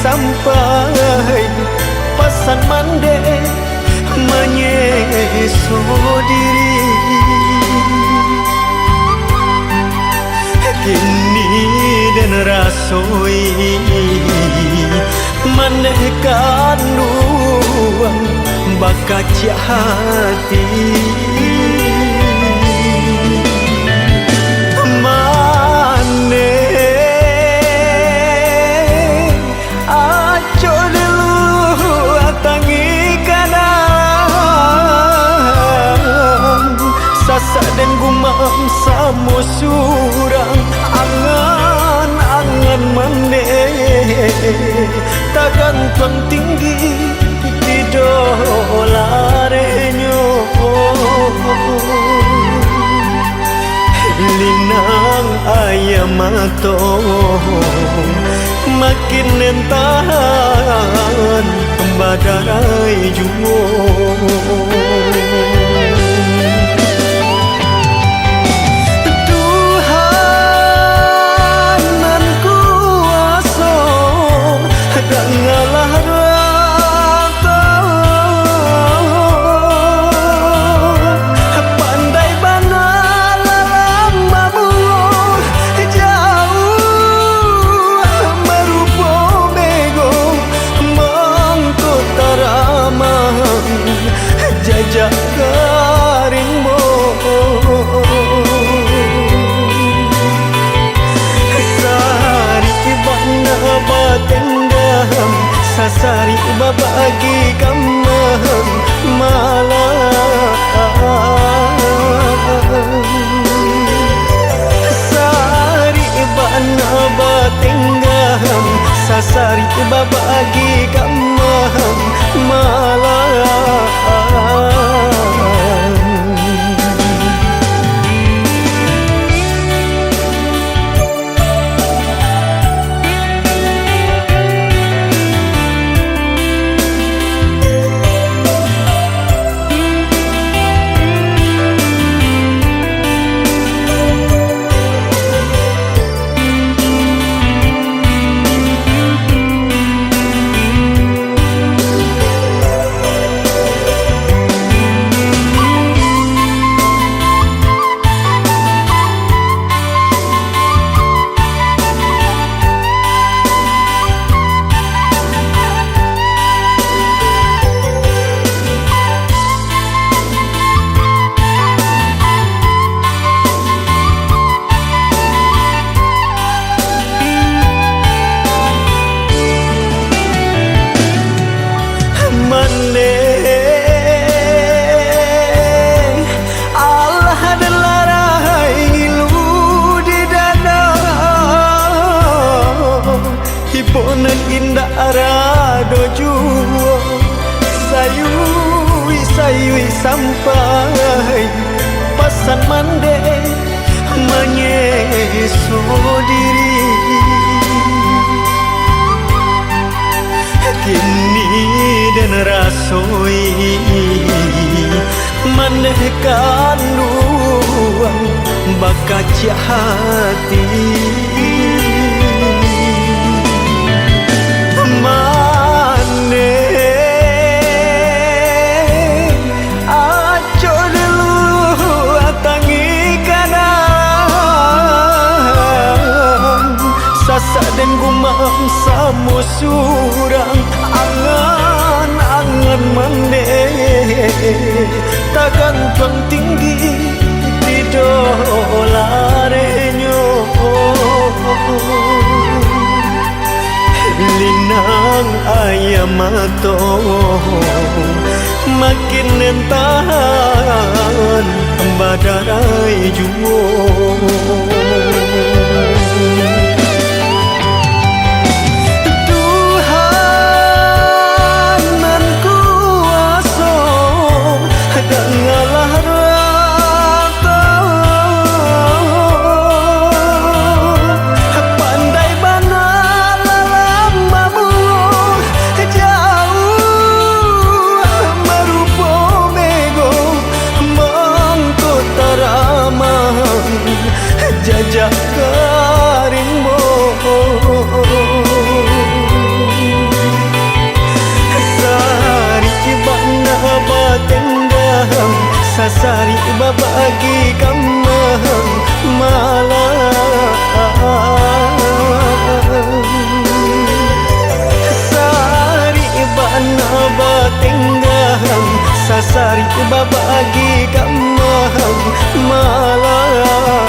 sampai pesan mande menyeso diri. Kini dan rasoi menekan nuang bakaca hati. Mane aco dulu atangi kanan sasa dan gumam samo surang angan mane takkan tuang tinggi di dolarenyo. Linang ayam atau makin nentahan badarai jumo. Tuhan nan kuasa dan ngalah rata pandai bana lalang mabuh jauh merupo bego mangko taramang jajak karingmo. Sari bana batendam sasari babagi kamang malam. Sari bana batenggam sasari babagi kamang malam. Hibonan indah arado juo sayui sampai pesan mande menyeso diri. Kini dan rasoi menekan nuang bakaca hati. Mane aco dulu atangi kanan sasa dan gumam samo surang angan mane takkan tuang tinggi di dolarenyo. Linang ayam atau makin nentahan badarai jumo. Tuhan nan kuasa dan ngalah rata pandai bana jajak karing babagi kamang malam Sari bana batinggang Sasari babagi kamang malam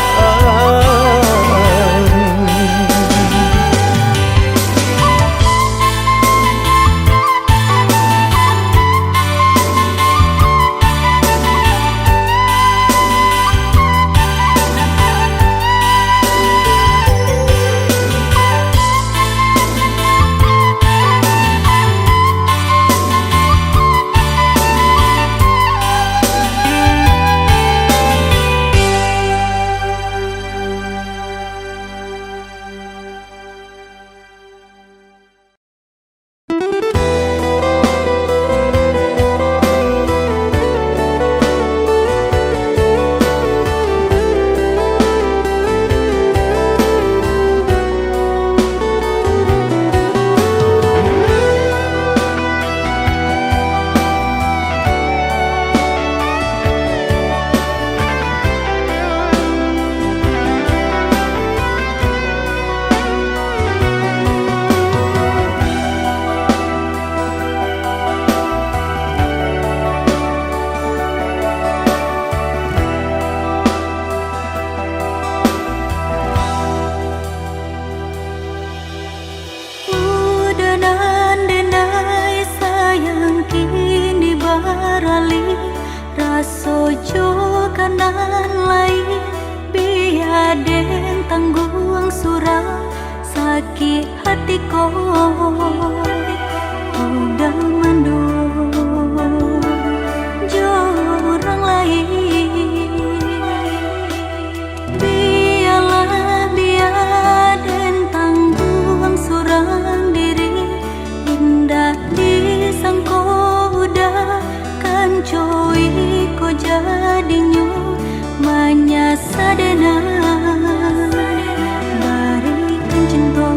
Barikan cinta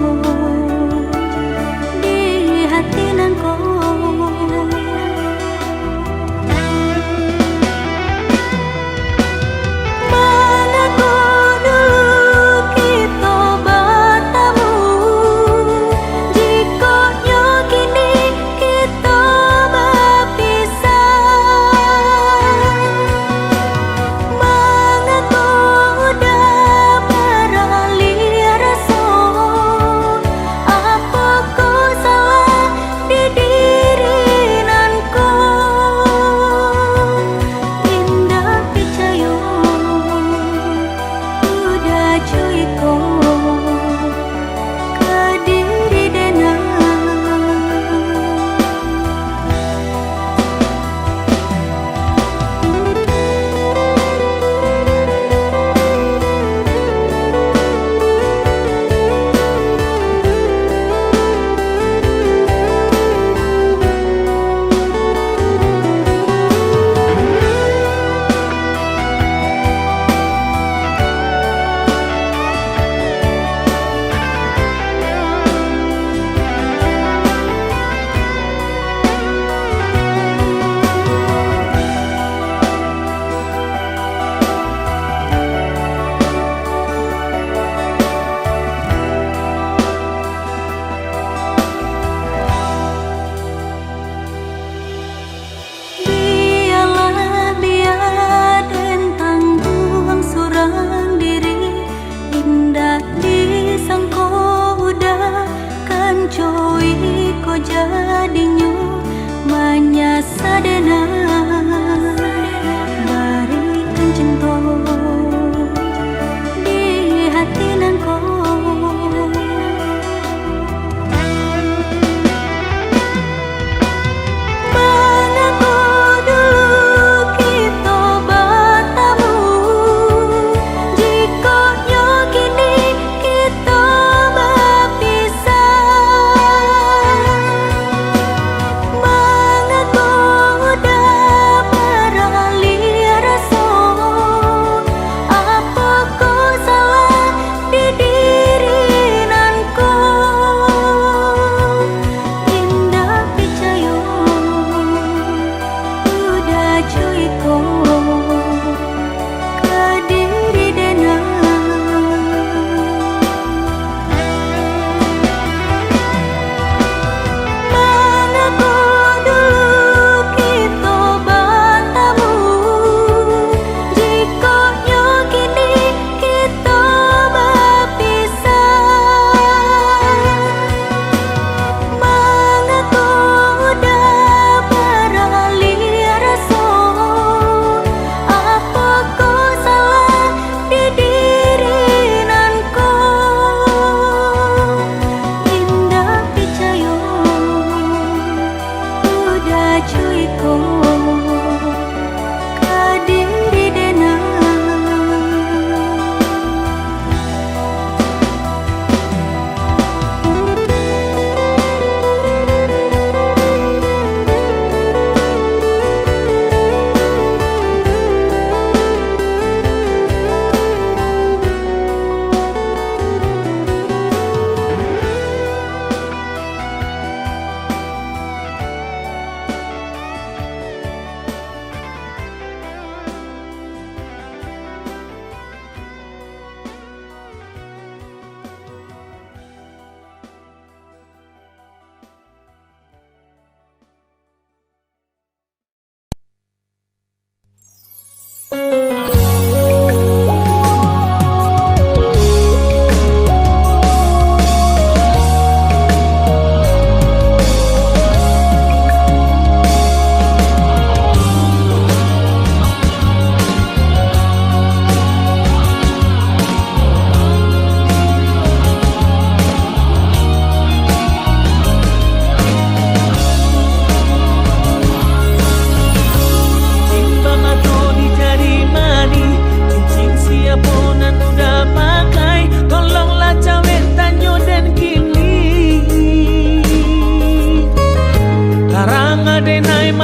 di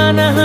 tanah